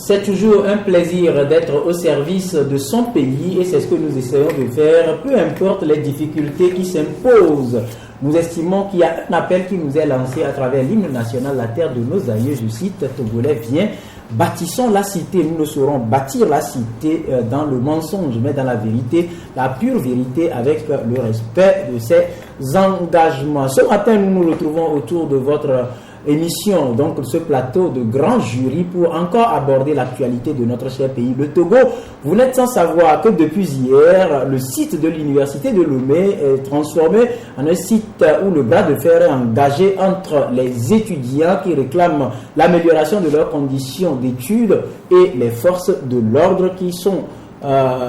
C'est toujours un plaisir d'être au service de son pays et c'est ce que nous essayons de faire, peu importe les difficultés qui s'imposent. Nous estimons qu'il y a un appel qui nous est lancé à travers l'hymne national, la terre de nos aïeux, je cite, Togolais, viens, bâtissons la cité. Nous ne saurons bâtir la cité dans le mensonge, mais dans la vérité, la pure vérité avec le respect de ses engagements. Ce matin, nous nous retrouvons autour de votre émission, donc ce plateau de grand jury pour encore aborder l'actualité de notre cher pays, le Togo. Vous n'êtes sans savoir que depuis hier, le site de l'université de Lomé est transformé en un site où le bras de fer est engagé entre les étudiants qui réclament l'amélioration de leurs conditions d'études et les forces de l'ordre qui sont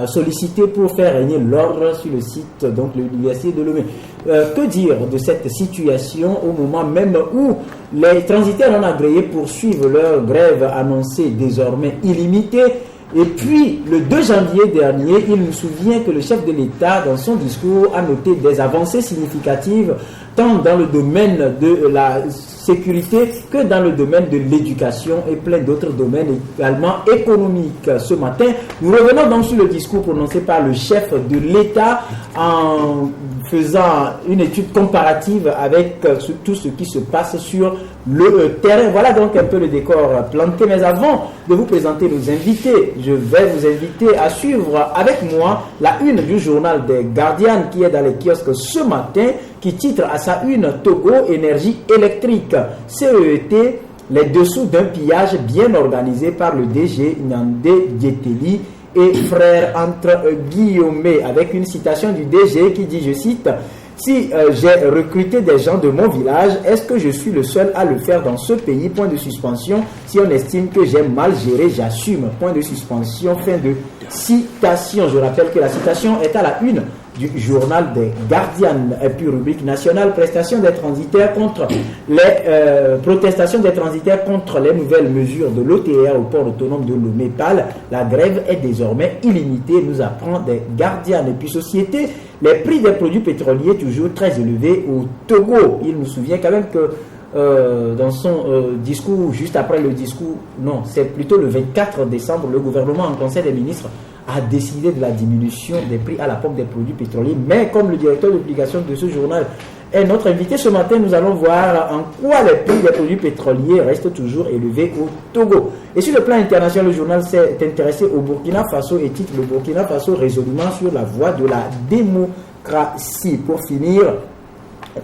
sollicité pour faire régner l'ordre sur le site donc l'université de Lomé. Que dire de cette situation au moment même où les transitaires non agréés poursuivent leur grève annoncée désormais illimitée? Et puis, le 2 janvier dernier, il nous souvient que le chef de l'État, dans son discours, a noté des avancées significatives tant dans le domaine de la sécurité que dans le domaine de l'éducation et plein d'autres domaines également économiques. Ce matin, nous revenons donc sur le discours prononcé par le chef de l'État en faisant une étude comparative avec tout ce qui se passe sur le terrain. Voilà donc un peu le décor planté. Mais avant de vous présenter nos invités, je vais vous inviter à suivre avec moi la une du journal des Guardian qui est dans les kiosques ce matin, qui titre à sa une Togo énergie électrique. CET, les dessous d'un pillage bien organisé par le DG Nyandé Dieteli et frère entre guillemets, avec une citation du DG qui dit, je cite, si j'ai recruté des gens de mon village, est-ce que je suis le seul à le faire dans ce pays? Point de suspension. Si on estime que j'ai mal géré, j'assume. Point de suspension. Fin de citation. Je rappelle que la citation est à la une du journal des Guardian. Et puis rubrique nationale, protestation des transitaires contre les nouvelles mesures de l'OTR au port autonome de Lomé-Pal. La grève est désormais illimitée, nous apprend des Guardian. Et puis société, les prix des produits pétroliers toujours très élevés au Togo. Il nous souvient quand même que dans son discours, juste après le discours, non, c'est plutôt le 24 décembre, le gouvernement en conseil des ministres a décidé de la diminution des prix à la pompe des produits pétroliers. Mais comme le directeur de publication de ce journal est notre invité ce matin, nous allons voir en quoi les prix des produits pétroliers restent toujours élevés au Togo. Et sur le plan international, le journal s'est intéressé au Burkina Faso et titre le Burkina Faso résolument sur la voie de la démocratie. Pour finir,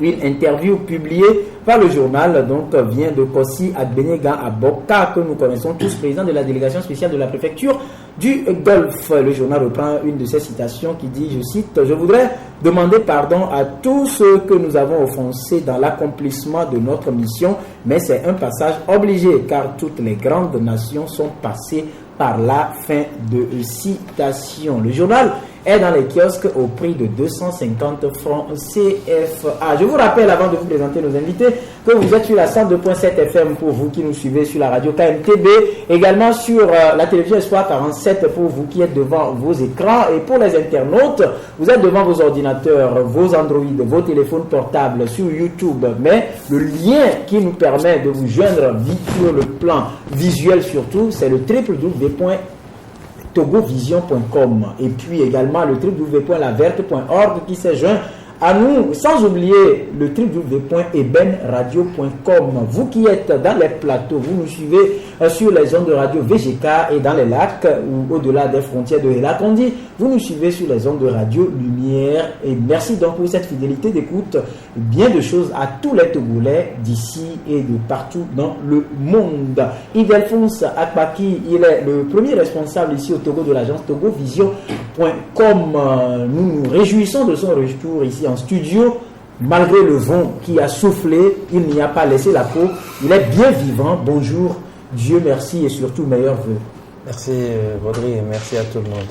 une interview publiée par le journal vient de Kossi Agbenega Aboka, que nous connaissons tous, président de la délégation spéciale de la préfecture du Golfe. Le journal reprend une de ses citations qui dit, je cite, je voudrais demander pardon à tous ceux que nous avons offensés dans l'accomplissement de notre mission, mais c'est un passage obligé car toutes les grandes nations sont passées par la. Fin de citation. Le journal est dans les kiosques au prix de 250 francs CFA. Je vous rappelle, avant de vous présenter nos invités, que vous êtes sur la 102.7 FM pour vous qui nous suivez sur la radio KMTB, également sur la télévision Espoir 47 pour vous qui êtes devant vos écrans, et pour les internautes, vous êtes devant vos ordinateurs, vos Android, vos téléphones portables, sur YouTube. Mais le lien qui nous permet de vous joindre sur le plan visuel surtout, c'est le www.togovision.com et puis également le www.laverte.org qui s'est joint à nous, sans oublier le www.ebenradio.com. Vous qui êtes dans les plateaux, vous nous suivez sur les ondes de radio VGK et dans les lacs ou au-delà des frontières de Elakondi, vous nous suivez sur les ondes de radio Lumière. Et merci donc pour cette fidélité d'écoute. Bien de choses à tous les Togolais d'ici et de partout dans le monde. Yves-Alphonse Akbaki, il est le premier responsable ici au Togo de l'agence togovision.com. Nous nous réjouissons de son retour ici en studio. Malgré le vent qui a soufflé, il n'y a pas laissé la peau. Il est bien vivant. Bonjour, Dieu merci et surtout meilleurs vœux. Merci Baudry et merci à tout le monde.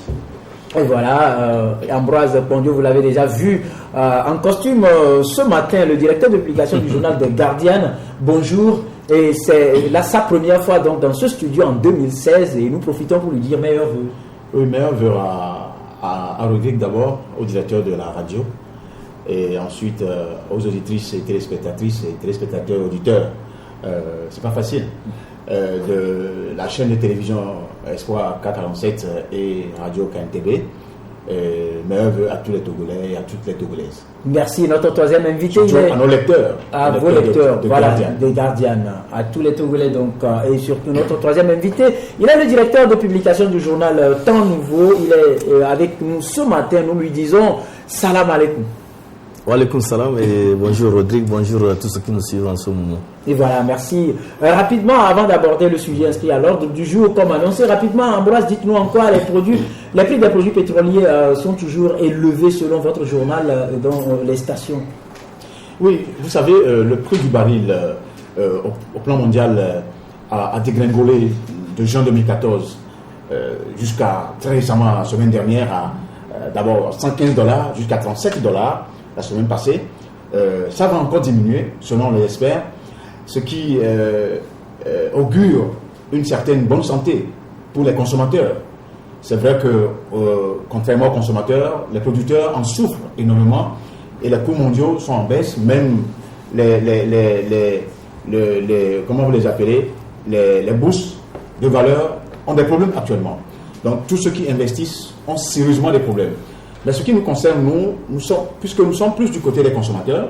Et voilà, Ambroise Pondio, vous l'avez déjà vu en costume ce matin, le directeur de publication du journal des Guardian. Bonjour, et c'est là sa première fois donc, dans ce studio en 2016 et nous profitons pour lui dire meilleurs vœux. Oui, meilleurs vœux à Rodrigue d'abord, au directeur de la radio, et ensuite aux auditrices et téléspectatrices et téléspectateurs auditeurs. C'est pas facile. De la chaîne de télévision Espoir 447 et Radio KNTB. Meilleurs vœux à tous les Togolais et à toutes les Togolaises. Merci. Notre troisième invité, il est à nos lecteurs. À vos lecteurs, voilà, des Guardian. À tous les Togolais, donc, et surtout notre troisième invité. Il est le directeur de publication du journal Temps Nouveau. Il est avec nous ce matin. Nous lui disons salam alaikum. Wa alaikum salam et bonjour Rodrigue, bonjour à tous ceux qui nous suivent en ce moment. Et voilà, merci. Rapidement, avant d'aborder le sujet inscrit à l'ordre du jour, comme annoncé, rapidement, Ambroise, dites-nous en quoi les prix des produits pétroliers sont toujours élevés selon votre journal dans les stations. Oui, vous savez, le prix du baril au plan mondial a dégringolé de juin 2014 jusqu'à très récemment, la semaine dernière, à d'abord $115 jusqu'à $37 la semaine passée. Ça va encore diminuer selon les experts, ce qui augure une certaine bonne santé pour les consommateurs. C'est vrai que contrairement aux consommateurs, les producteurs en souffrent énormément et les coûts mondiaux sont en baisse. Même comment vous les appelez, les bourses de valeur ont des problèmes actuellement. Donc tous ceux qui investissent ont sérieusement des problèmes. Mais ce qui nous concerne, puisque nous sommes plus du côté des consommateurs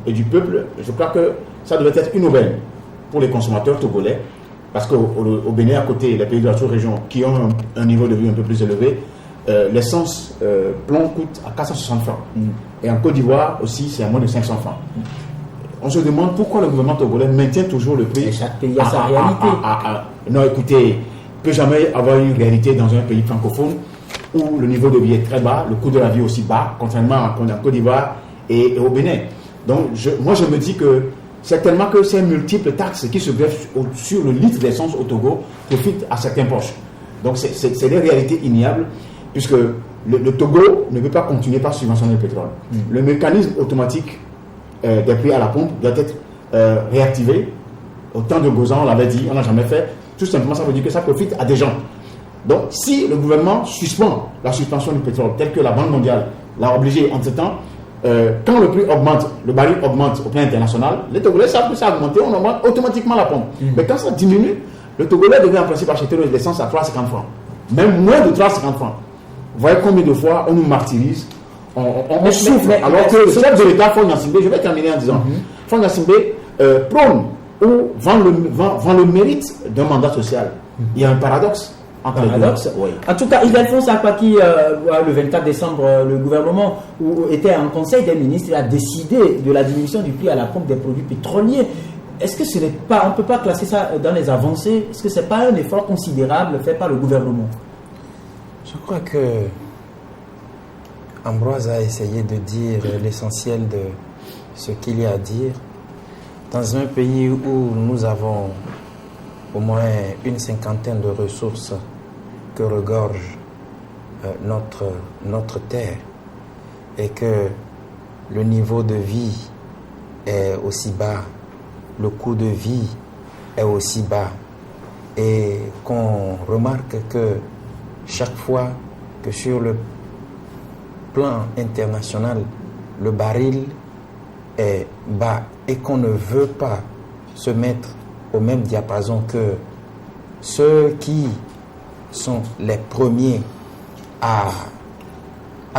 et du peuple, je crois que ça devait être une aubaine pour les consommateurs togolais, parce qu'au Bénin, à côté, les pays de la sous-région qui ont un niveau de vie un peu plus élevé, l'essence plomb coûte à 460 francs. Et en Côte d'Ivoire aussi, c'est à moins de 500 francs. On se demande pourquoi le gouvernement togolais maintient toujours le prix. Et chaque pays a sa réalité. Non, écoutez, il ne peut jamais avoir une réalité dans un pays francophone où le niveau de vie est très bas, le coût de la vie aussi bas, contrairement à Côte d'Ivoire et au Bénin. Donc, moi, je me dis que certainement que ces multiples taxes qui se greffent sur le litre d'essence au Togo profitent à certains poches. Donc, c'est des réalités ignobles, puisque le Togo ne peut pas continuer par subventionner le pétrole. Le mécanisme automatique des prix à la pompe doit être réactivé. Au temps de Gozan, on l'avait dit, on n'a jamais fait. Tout simplement, ça veut dire que ça profite à des gens. Donc, si le gouvernement suspend la suspension du pétrole, tel que la Banque mondiale l'a obligé entre-temps, quand le prix augmente, le baril augmente au plan international, les Togolais savent que ça a augmenté, on augmente automatiquement la pompe. Mais quand ça diminue, le Togolais devait en principe acheter l'essence à 3,50 francs. Même moins de 3,50 francs. Vous voyez combien de fois on nous martyrise, on souffre. Alors que le chef de l'État, Faure Gnassingbé, je vais terminer en disant, Faure Gnassingbé prône ou vend le mérite d'un mandat social. Il y a un paradoxe. Oui. En tout cas, Ildefonse Akpaki, le 24 décembre, le gouvernement était en conseil des ministres et a décidé de la diminution du prix à la pompe des produits pétroliers. Est-ce que ce n'est pas, on ne peut pas classer ça dans les avancées? Est-ce que ce n'est pas un effort considérable fait par le gouvernement? Je crois que Ambroise a essayé de dire l'essentiel de ce qu'il y a à dire. Dans un pays où nous avons au moins une cinquantaine de ressources que regorge notre terre et que le niveau de vie est aussi bas, le coût de vie est aussi bas et qu'on remarque que chaque fois que sur le plan international le baril est bas et qu'on ne veut pas se mettre au même diapason que ceux qui sont les premiers à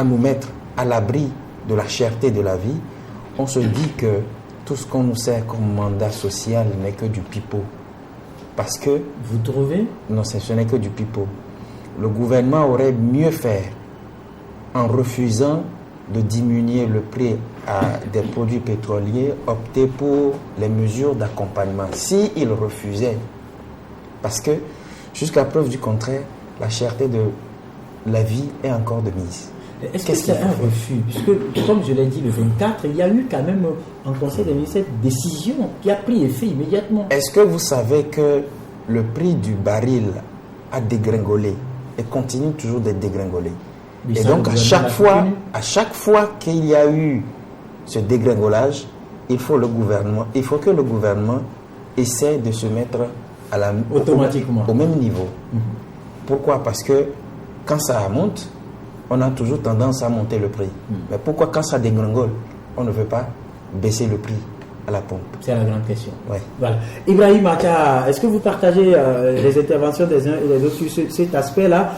nous mettre à l'abri de la cherté de la vie, on se dit que tout ce qu'on nous sert comme mandat social n'est que du pipeau. Parce que... Vous trouvez? Non, ce n'est que du pipeau. Le gouvernement aurait mieux fait en refusant de diminuer le prix des produits pétroliers, opter pour les mesures d'accompagnement. S'il refusait, parce que jusqu'à preuve du contraire, la cherté de la vie est encore de mise. Est-ce que c'est un refus? Puisque, comme je l'ai dit le 24, il y a eu quand même en Conseil des ministres cette décision qui a pris effet immédiatement. Est-ce que vous savez que le prix du baril a dégringolé et continue toujours d'être dégringolé? Et donc à chaque fois qu'il y a eu ce dégringolage, il faut que le gouvernement essaie de se mettre automatiquement au même niveau. Pourquoi? Parce que quand ça monte, on a toujours tendance à monter le prix. Mais pourquoi quand ça dégringole, on ne veut pas baisser le prix? à la pompe. C'est la grande question. Ouais. Voilà. Ibrahim Acha, est-ce que vous partagez les interventions des uns et des autres sur cet aspect-là?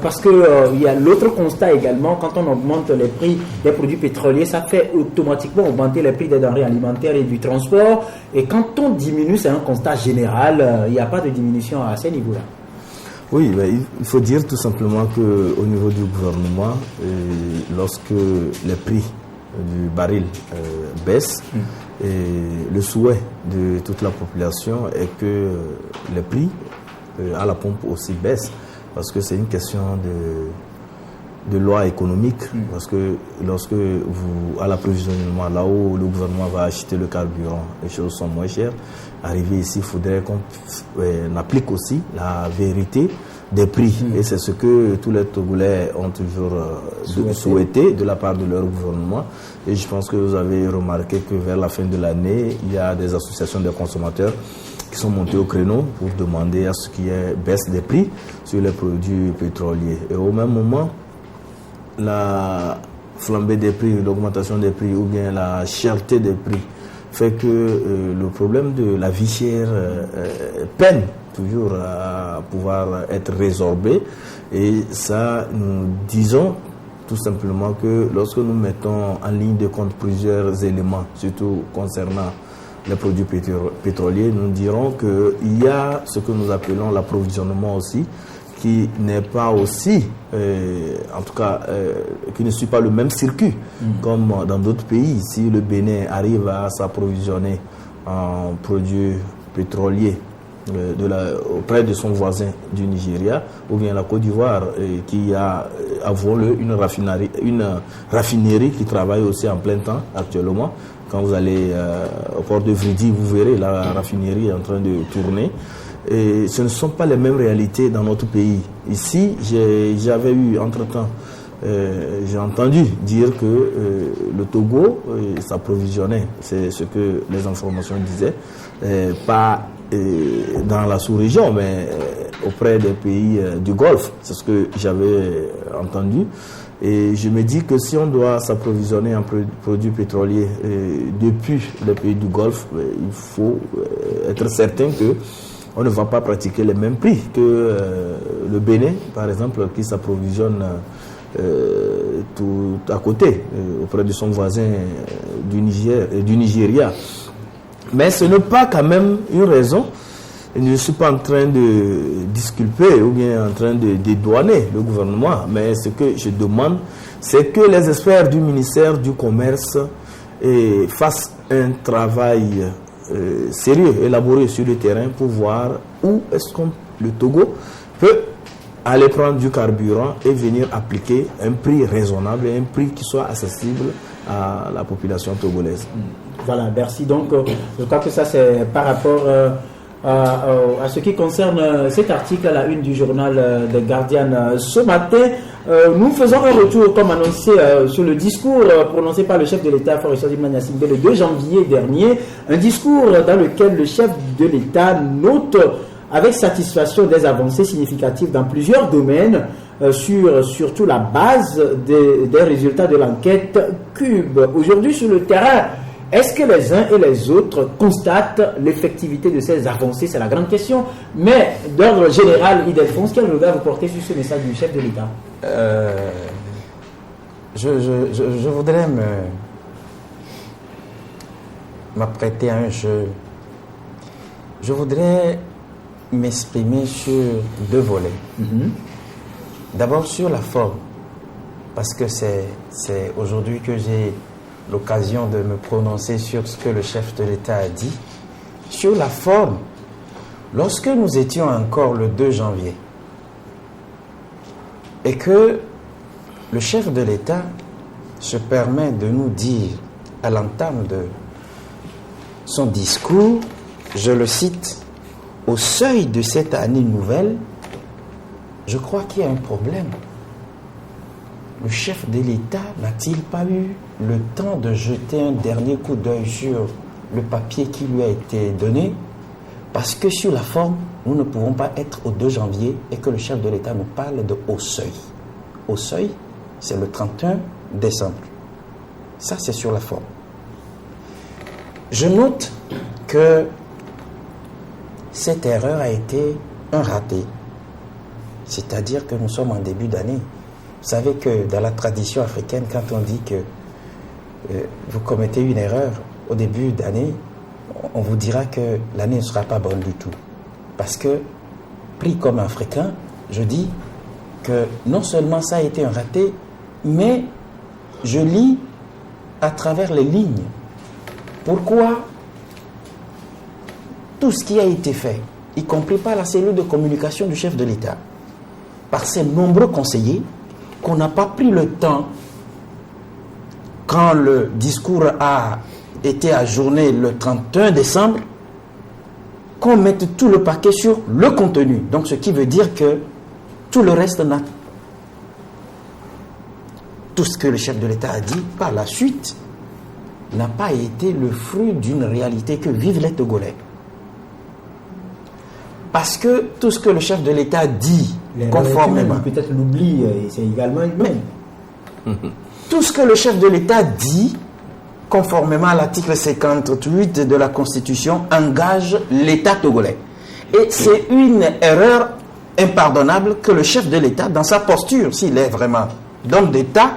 Parce que il y a l'autre constat également, quand on augmente les prix des produits pétroliers, ça fait automatiquement augmenter les prix des denrées alimentaires et du transport. Et quand on diminue, c'est un constat général, il n'y a pas de diminution à ces niveaux-là. Oui, mais il faut dire tout simplement qu'au niveau du gouvernement, lorsque les prix du baril baissent, et le souhait de toute la population est que les prix à la pompe aussi baissent, parce que c'est une question de loi économique, parce que lorsque vous, à l'approvisionnement, là où le gouvernement va acheter le carburant, les choses sont moins chères, arrivé ici, il faudrait qu'on applique aussi la vérité des prix. Et c'est ce que tous les Togolais ont toujours souhaité de la part de leur gouvernement. Et je pense que vous avez remarqué que vers la fin de l'année, il y a des associations de consommateurs qui sont montées au créneau pour demander à ce qu'il y ait baisse des prix sur les produits pétroliers. Et au même moment, la flambée des prix, l'augmentation des prix ou bien la cherté des prix fait que le problème de la vie chère peine toujours à pouvoir être résorbé. Et ça, nous disons tout simplement que lorsque nous mettons en ligne de compte plusieurs éléments, surtout concernant les produits pétroliers, nous dirons qu'il y a ce que nous appelons l'approvisionnement aussi, qui n'est pas aussi, en tout cas, qui ne suit pas le même circuit comme dans d'autres pays. Si le Bénin arrive à s'approvisionner en produits pétroliers auprès de son voisin du Nigeria, ou bien la Côte d'Ivoire, qui a avoué une raffinerie qui travaille aussi en plein temps actuellement. Quand vous allez au port de Vridi, vous verrez la raffinerie en train de tourner. Et ce ne sont pas les mêmes réalités dans notre pays. Ici, j'avais eu entre-temps, j'ai entendu dire que le Togo s'approvisionnait, c'est ce que les informations disaient, pas dans la sous-région, mais auprès des pays du Golfe. C'est ce que j'avais entendu. Et je me dis que si on doit s'approvisionner en produits pétroliers depuis les pays du Golfe, il faut être certain que on ne va pas pratiquer les mêmes prix que le Bénin, par exemple, qui s'approvisionne tout à côté, auprès de son voisin du Nigeria. Mais ce n'est pas quand même une raison. Je ne suis pas en train de disculper ou bien en train de dédouaner le gouvernement, mais ce que je demande, c'est que les experts du ministère du Commerce fassent un travail sérieux, élaboré sur le terrain pour voir où est-ce que le Togo peut aller prendre du carburant et venir appliquer un prix raisonnable et un prix qui soit accessible à la population togolaise. Voilà, merci. Donc, je crois que ça, c'est par rapport à ce qui concerne cet article à la une du journal The Guardian. Ce matin, nous faisons un retour, comme annoncé, sur le discours prononcé par le chef de l'État, Faure Issodimma Gnassingbé, le 2 janvier dernier. Un discours dans lequel le chef de l'État note avec satisfaction des avancées significatives dans plusieurs domaines, sur surtout la base des résultats de l'enquête Cube. Aujourd'hui, sur le terrain, est-ce que les uns et les autres constatent l'effectivité de ces avancées? C'est la grande question. Mais d'ordre général, Ildefonse, quel regard vous portez sur ce message du chef de l'État? Je voudrais m'apprêter à un jeu. Je voudrais m'exprimer sur deux volets. D'abord sur la forme, parce que c'est aujourd'hui que j'ai l'occasion de me prononcer sur ce que le chef de l'État a dit. Sur la forme, lorsque nous étions encore le 2 janvier et que le chef de l'État se permet de nous dire à l'entame de son discours, je le cite, au seuil de cette année nouvelle, je crois qu'il y a un problème. Le chef de l'État n'a-t-il pas eu le temps de jeter un dernier coup d'œil sur le papier qui lui a été donné? Parce que sur la forme, nous ne pouvons pas être au 2 janvier et que le chef de l'État nous parle de au seuil. Au seuil, c'est le 31 décembre. Ça, c'est sur la forme. Je note que cette erreur a été un raté. C'est-à-dire que nous sommes en début d'année. Vous savez que dans la tradition africaine, quand on dit que vous commettez une erreur au début d'année, on vous dira que l'année ne sera pas bonne du tout. Parce que, pris comme Africain, je dis que non seulement ça a été un raté, mais je lis à travers les lignes. Pourquoi tout ce qui a été fait, y compris par la cellule de communication du chef de l'État, par ses nombreux conseillers, qu'on n'a pas pris le temps, quand le discours a été ajourné le 31 décembre, qu'on mette tout le paquet sur le contenu. Donc ce qui veut dire que tout le reste n'a... Tout ce que le chef de l'État a dit par la suite n'a pas été le fruit d'une réalité que vivent les Togolais. Parce que tout ce que le chef de l'État dit conformément... Peut-être l'oubli, c'est également humain. Tout ce que le chef de l'État dit, conformément à l'article 58 de la Constitution, engage l'État togolais. Et c'est une erreur impardonnable que le chef de l'État, dans sa posture, s'il est vraiment d'homme d'État,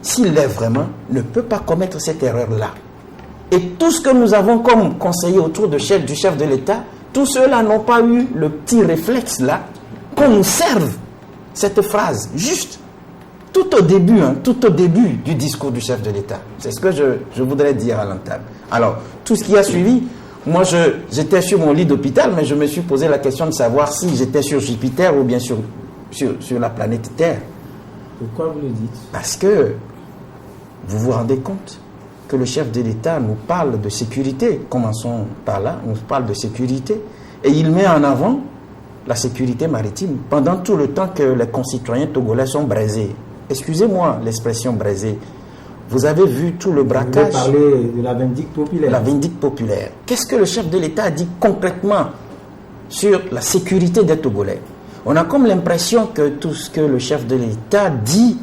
s'il l'est vraiment, ne peut pas commettre cette erreur-là. Et tout ce que nous avons comme conseillers autour du chef de l'État, tous ceux-là n'ont pas eu le petit réflexe-là qu'on nous serve cette phrase, juste tout au début du discours du chef de l'État. C'est ce que je voudrais dire à l'entame. Alors, tout ce qui a suivi, moi j'étais sur mon lit d'hôpital, mais je me suis posé la question de savoir si j'étais sur Jupiter ou bien sur la planète Terre. Pourquoi vous le dites? Parce que vous vous rendez compte que le chef de l'État nous parle de sécurité. Commençons par là, on parle de sécurité. Et il met en avant la sécurité maritime pendant tout le temps que les concitoyens togolais sont braisés. Excusez-moi l'expression braisée. Vous avez vu tout le braquage. Vous voulez parler de la vindicte populaire. La vindicte populaire. Qu'est-ce que le chef de l'État a dit concrètement sur la sécurité des Togolais? On a comme l'impression que tout ce que le chef de l'État dit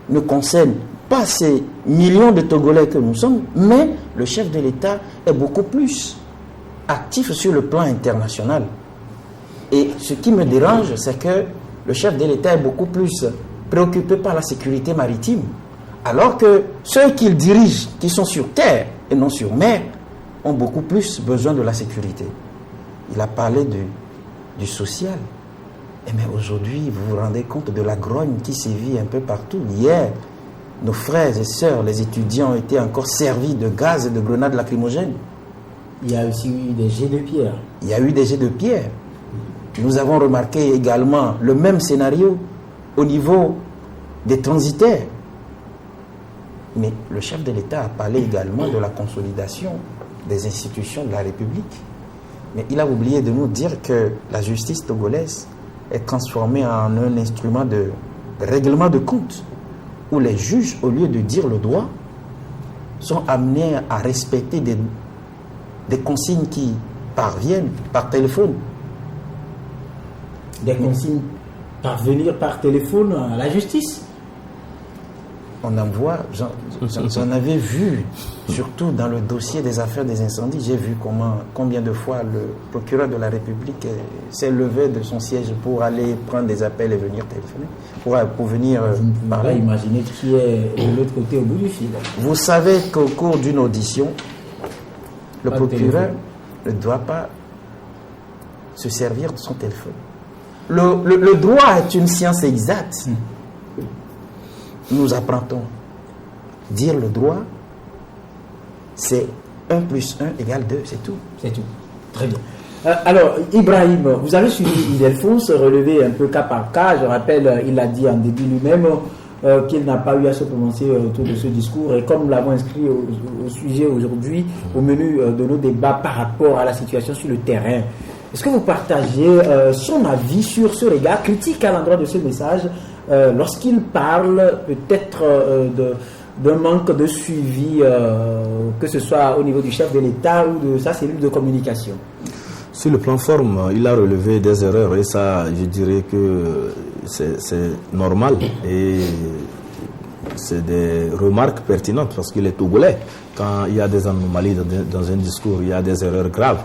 ne concerne pas ces millions de Togolais que nous sommes, mais le chef de l'État est beaucoup plus actif sur le plan international. Et ce qui me dérange, c'est que le chef de l'État est beaucoup plus préoccupé par la sécurité maritime, alors que ceux qu'il dirige, qui sont sur terre et non sur mer, ont beaucoup plus besoin de la sécurité. Il a parlé du social. Mais aujourd'hui, vous vous rendez compte de la grogne qui sévit un peu partout. Hier, nos frères et sœurs, les étudiants, ont été encore servis de gaz et de grenades lacrymogènes. Il y a aussi eu des jets de pierre. Il y a eu des jets de pierre. Nous avons remarqué également le même scénario au niveau des transitaires. Mais le chef de l'État a parlé également de la consolidation des institutions de la République. Mais il a oublié de nous dire que la justice togolaise est transformée en un instrument de règlement de compte, où les juges, au lieu de dire le droit, sont amenés à respecter des consignes qui parviennent par téléphone. Des consignes parvenir par téléphone à la justice. On en voit, j'en avais vu, surtout dans le dossier des affaires des incendies, j'ai vu combien de fois le procureur de la République s'est levé de son siège pour aller prendre des appels et venir téléphoner, pour venir parler. Vous imaginez qui est de l'autre côté au bout du fil. Vous savez qu'au cours d'une audition, le procureur ne doit pas se servir de son téléphone. Le droit est une science exacte. Nous apprendons. Dire le droit, c'est 1 plus 1 égale 2, c'est tout. C'est tout. Très bien. Alors, Ibrahim, vous avez suivi Ildefonse relever un peu cas par cas. Je rappelle, il a dit en début lui-même qu'il n'a pas eu à se prononcer autour de ce discours. Et comme nous l'avons inscrit au sujet aujourd'hui, au menu de nos débats par rapport à la situation sur le terrain, est-ce que vous partagez son avis sur ce regard critique à l'endroit de ce message lorsqu'il parle peut-être d'un manque de suivi, que ce soit au niveau du chef de l'État ou de sa cellule de communication? Sur le plan forme, il a relevé des erreurs et ça, je dirais que c'est normal. Et c'est des remarques pertinentes parce qu'il est togolais. Quand il y a des anomalies dans un discours, il y a des erreurs graves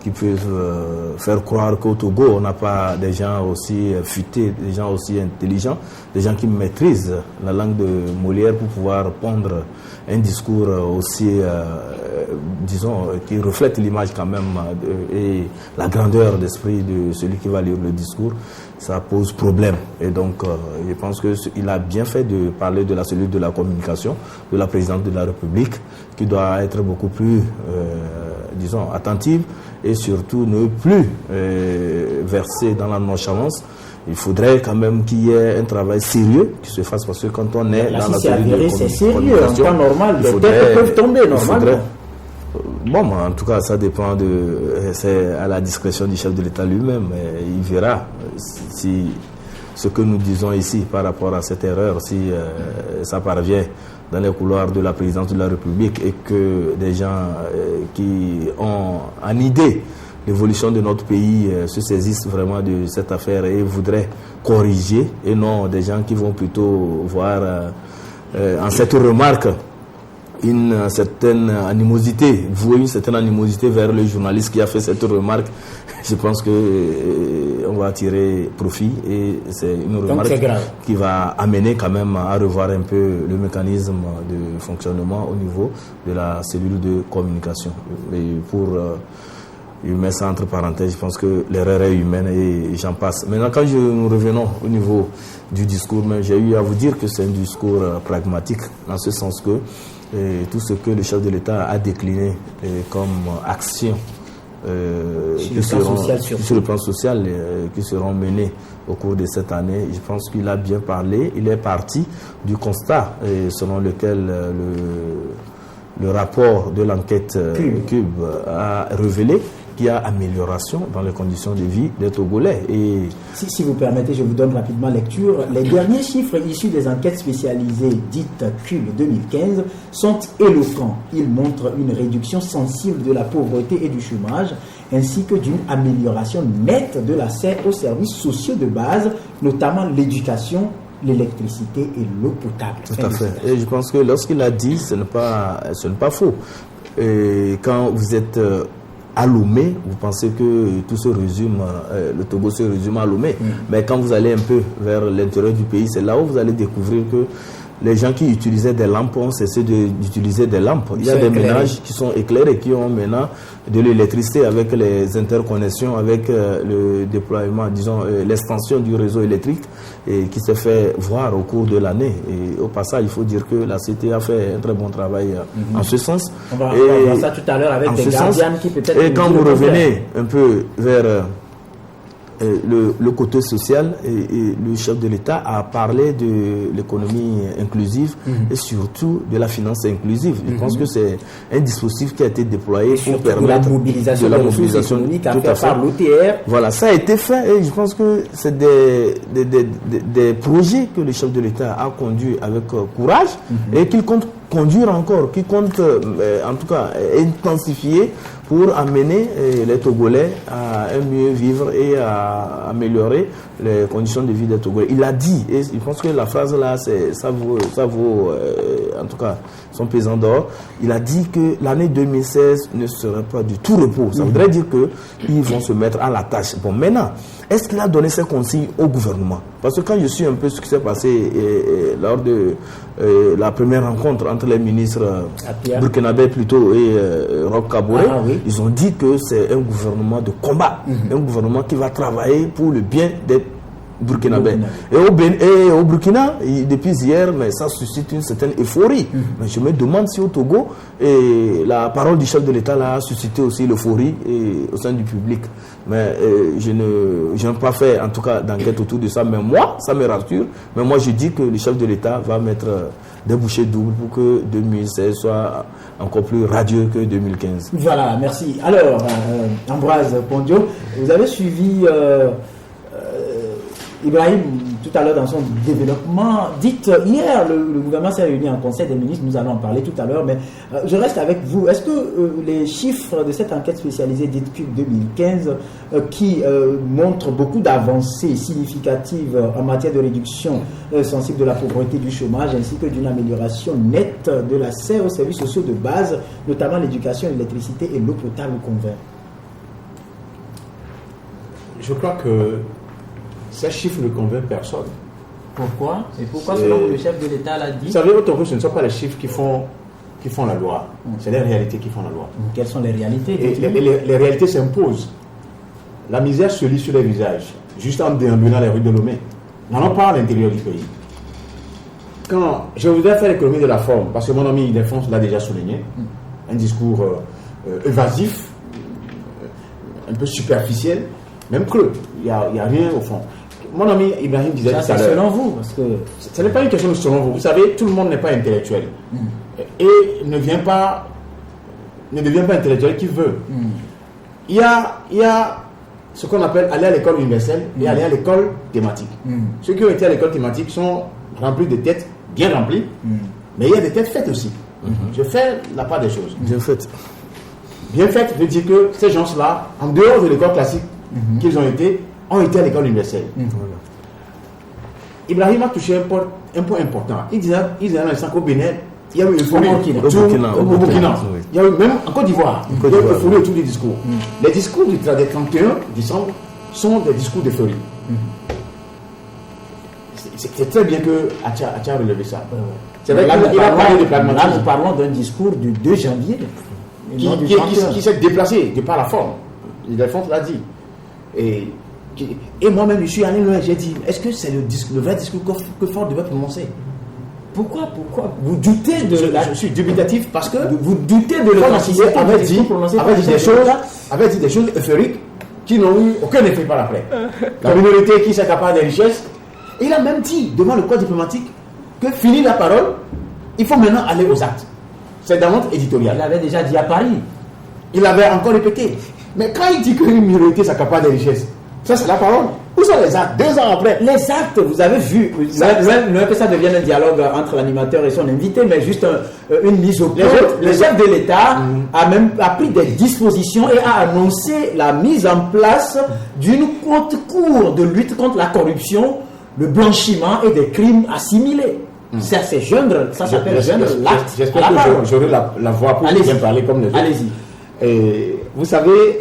qui peuvent faire croire qu'au Togo, on n'a pas des gens aussi futés, des gens aussi intelligents, des gens qui maîtrisent la langue de Molière pour pouvoir pondre un discours aussi, disons, qui reflète l'image quand même et la grandeur d'esprit de celui qui va lire le discours. Ça pose problème. Et donc, je pense qu'il a bien fait de parler de la cellule de la communication de la présidente de la République, qui doit être beaucoup plus, disons, attentive et surtout ne plus verser dans la nonchalance. Il faudrait quand même qu'il y ait un travail sérieux qui se fasse, parce que quand on est dans la cellule de communication, c'est sérieux, en temps normal, les têtes peuvent tomber normalement. Bon, en tout cas, ça dépend c'est à la discrétion du chef de l'État lui-même. Il verra si ce que nous disons ici par rapport à cette erreur, si ça parvient dans les couloirs de la présidence de la République et que des gens qui ont en idée l'évolution de notre pays se saisissent vraiment de cette affaire et voudraient corriger, et non des gens qui vont plutôt voir en cette remarque une certaine animosité, vouer une certaine animosité vers le journaliste qui a fait cette remarque. Je pense que on va tirer profit, et c'est une remarque qui va amener quand même à revoir un peu le mécanisme de fonctionnement au niveau de la cellule de communication. Et pour mettre ça entre parenthèses, je pense que l'erreur est humaine et j'en passe. Maintenant, quand nous revenons au niveau du discours, j'ai eu à vous dire que c'est un discours pragmatique, en ce sens que tout ce que le chef de l'État a décliné comme action sur le plan social qui seront menées au cours de cette année, je pense qu'il a bien parlé. Il est parti du constat selon lequel le rapport de l'enquête Cube a révélé qu'il y a amélioration dans les conditions de vie des Togolais. Et si vous permettez, je vous donne rapidement lecture. Les derniers chiffres issus des enquêtes spécialisées dites Cube 2015 sont éloquents. Ils montrent une réduction sensible de la pauvreté et du chômage, ainsi que d'une amélioration nette de l'accès aux services sociaux de base, notamment l'éducation, l'électricité et l'eau potable. Tout à fait. Et je pense que lorsqu'il a dit, ce n'est pas faux. Et quand vous êtes à Lomé, vous pensez que tout se résume, le Togo se résume à Lomé. Mais quand vous allez un peu vers l'intérieur du pays, c'est là où vous allez découvrir que les gens qui utilisaient des lampes ont cessé d'utiliser des lampes. Il y a des ménages qui sont éclairés, qui ont maintenant de l'électricité avec les interconnexions, avec le déploiement, disons, l'extension du réseau électrique et qui s'est fait voir au cours de l'année. Et au passage, il faut dire que la CT a fait un très bon travail en ce sens. On va voir ça tout à l'heure avec des gardiens qui peut-être... Et quand vous revenez un peu vers... le côté social, et le chef de l'État a parlé de l'économie inclusive et surtout de la finance inclusive. Je pense que c'est un dispositif qui a été déployé pour permettre de la mobilisation économique à faire par l'OTR. Voilà, ça a été fait et je pense que c'est des projets que le chef de l'État a conduits avec courage et qu'il compte conduire encore, qui compte en tout cas intensifier pour amener les Togolais à un mieux vivre et à améliorer les conditions de vie des Togolais. Il a dit, et je pense que la phrase là, ça vaut en tout cas son pesant d'or, il a dit que l'année 2016 ne serait pas du tout repos. Ça voudrait dire qu'ils vont se mettre à la tâche. Bon, maintenant, est-ce qu'il a donné ses consignes au gouvernement? Parce que quand je suis un peu ce qui s'est passé lors de la première rencontre entre les ministres burkinabés plutôt et Roch Kaboré, ils ont dit que c'est un gouvernement de combat, un gouvernement qui va travailler pour le bien des burkinabés. Et au Burkina, depuis hier, mais ça suscite une certaine euphorie. Mais je me demande si au Togo, la parole du chef de l'État là, a suscité aussi l'euphorie au sein du public. Mais je n'ai pas fait en tout cas d'enquête autour de ça. Mais moi, ça me rassure. Mais moi, je dis que le chef de l'État va mettre des bouchées doubles pour que 2016 soit encore plus radieux que 2015. Voilà, merci. Alors, Ambroise Pondio, vous avez suivi Ibrahim tout à l'heure dans son développement. Dites, hier, le gouvernement s'est réuni en Conseil des ministres, nous allons en parler tout à l'heure, mais je reste avec vous. Est-ce que les chiffres de cette enquête spécialisée dite CUP 2015, qui montrent beaucoup d'avancées significatives en matière de réduction sensible de la pauvreté, du chômage, ainsi que d'une amélioration nette de l'accès aux services sociaux de base, notamment l'éducation, l'électricité et l'eau potable, convainc? Je crois que ces chiffres ne convainquent personne. Pourquoi? Et pourquoi, selon le chef de l'État l'a dit? Vous savez, autant que ce ne sont pas les chiffres qui font la loi. C'est les réalités qui font la loi. Quelles sont les réalités? Et les réalités s'imposent. La misère se lit sur les visages, juste en déambulant les rues de Lomé. On en parle à l'intérieur du pays. Quand je voudrais faire l'économie de la forme, parce que mon ami Ildefonse l'a déjà souligné, un discours évasif, un peu superficiel, même creux. Il n'y a rien au fond. Mon ami Ibrahim disait ça, tout à l'heure. Selon vous, parce que ce n'est pas une question de selon vous. Vous savez, tout le monde n'est pas intellectuel. Et ne devient pas intellectuel qui veut. Il y a ce qu'on appelle aller à l'école universelle et aller à l'école thématique. Ceux qui ont été à l'école thématique sont remplis de têtes, bien remplies, mais il y a des têtes faites aussi. Je fais la part des choses. Bien faites. Bien faites veut dire que ces gens-là, en dehors de l'école classique qu'ils ont été à l'école universelle. Voilà. Ibrahim a touché un point important. Il disait à l'instant qu'au Bénin, il y a eu une folie Au Burkina. oui. Il y a eu même en Côte d'Ivoire, il y a eu une folie autour du discours. Les discours du 31 décembre sont des discours de folie. C'est très bien que Acha a relevé ça. C'est vrai qu'il a parlé de pragmatisme. Là, nous parlons d'un discours du 2 janvier. Qui s'est déplacé de par la forme. Ildefonse l'a dit. Et moi-même, je suis allé loin, j'ai dit, est-ce que c'est le vrai discours que Ford devait prononcer? Pourquoi vous doutez de je suis dubitatif parce que vous doutez de l'authenticité avait dit des choses euphoriques qui n'ont eu aucun effet par après. La minorité qui s'accapare des richesses. Et il a même dit devant le corps diplomatique que fini la parole, il faut maintenant aller aux actes. C'est dans notre éditorial. Il avait déjà dit à Paris. Il avait encore répété. Mais quand il dit qu'une minorité s'accapare des richesses, ça c'est la parole. Où sont les actes? 2 ans après. Les actes, vous avez vu, loin que ça devienne un dialogue entre l'animateur et son invité, mais juste une mise au point. Le chef de l'État a pris des dispositions et a annoncé la mise en place d'une haute cour de lutte contre la corruption, le blanchiment et des crimes assimilés. Ça, c'est jeune, ça s'appelle jeune l'acte. J'espère que j'aurai la voix pour bien parler comme les autres. Allez-y. Vous savez,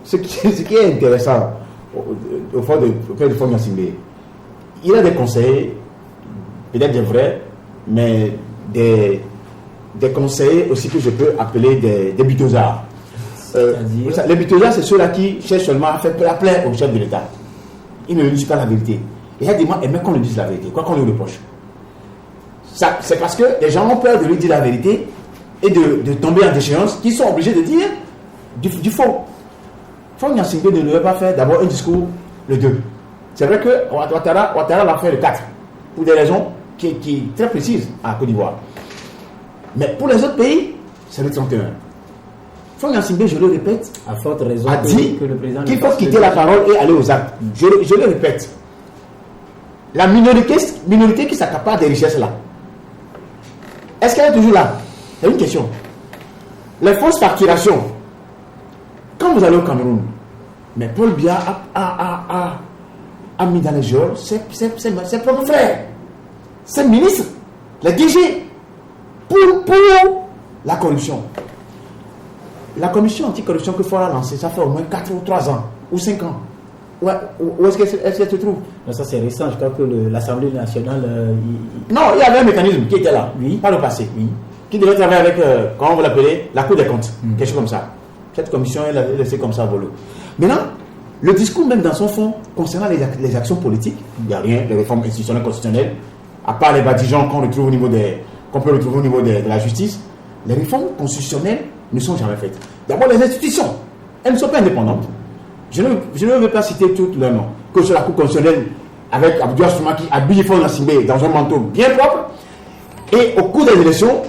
ce qui est intéressant auprès de Faure Gnassingbé, il a des conseils, peut-être des vrais, mais des conseillers aussi que je peux appeler des butosards. Les butosards, c'est ceux-là qui cherchent seulement à faire la plaie au chef de l'État. Ils ne lui disent pas la vérité. Et il a dit, moi, aimerais qu'on lui dise la vérité, quoi qu'on lui reproche. C'est parce que les gens ont peur de lui dire la vérité et de tomber en déchéance qu'ils sont obligés de dire du faux. Faure Gnassingbé ne devait pas faire d'abord un discours le 2. C'est vrai que Ouattara l'a fait le 4 pour des raisons qui sont très précises à Côte d'Ivoire. Mais pour les autres pays, c'est le 31. Faure Gnassingbé, je le répète, à forte raison, a dit qu'il faut quitter la parole et aller aux actes. Je le répète. La minorité qui s'accapare des richesses là, est-ce qu'elle est toujours là? C'est une question. Les fausses facturations. Quand vous allez au Cameroun, mais Paul Biya a mis dans les geôles ses propres frères, ses ministres, les DG, pour la corruption. La commission anticorruption que Faure a lancée, ça fait au moins 4 ou 3 ans, ou 5 ans. Où est-ce qu'elle se trouve? Non, ça c'est récent, je crois que l'Assemblée nationale... Non, il y avait un mécanisme qui était là, oui, par le passé, oui, qui devait travailler avec, comment vous l'appelez, la Cour des comptes, quelque chose comme ça. Cette commission, elle a laissé comme ça voler. Maintenant, le discours même dans son fond, concernant les actions politiques, il n'y a rien, les réformes institutionnelles, constitutionnelles, à part les badigeons qu'on peut retrouver au niveau de la justice, les réformes constitutionnelles ne sont jamais faites. D'abord, les institutions, elles ne sont pas indépendantes. Je ne veux pas citer tous leurs noms. Que sur la Cour constitutionnelle, avec Abdou Assouma qui habille Faure Gnassingbé dans un manteau bien propre, et au cours des élections,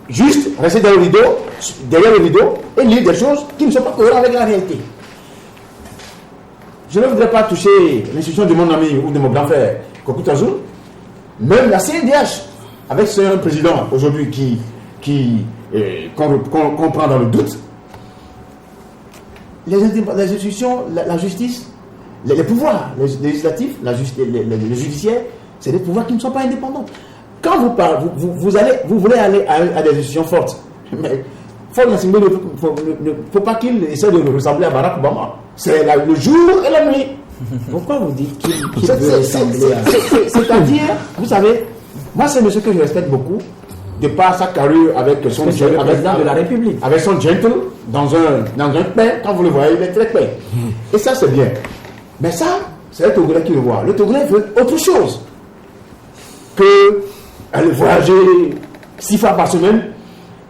juste rester derrière le rideau et lire des choses qui ne sont pas cohérentes avec la réalité. Je ne voudrais pas toucher l'institution de mon ami ou de mon grand frère Kokou Tazoul, même la CNDH, avec un président aujourd'hui qu'on prend dans le doute, les institutions, la justice, les pouvoirs, les législatifs, les judiciaires, c'est des pouvoirs qui ne sont pas indépendants. Quand vous voulez aller à des institutions fortes, mais il ne faut pas qu'il essaie de ressembler à Barack Obama. C'est le jour et la nuit. Pourquoi vous dites qu'il veut ressembler à... C'est-à-dire, vous savez, moi c'est monsieur que je respecte beaucoup, de par sa carrure avec son gentle, président de la République. Avec son gentle, dans un pain, quand vous le voyez, il est très pain. Et ça c'est bien. Mais ça, c'est le Togolais qui le voit. Le Togolais veut autre chose que aller voyager 6 fois par semaine.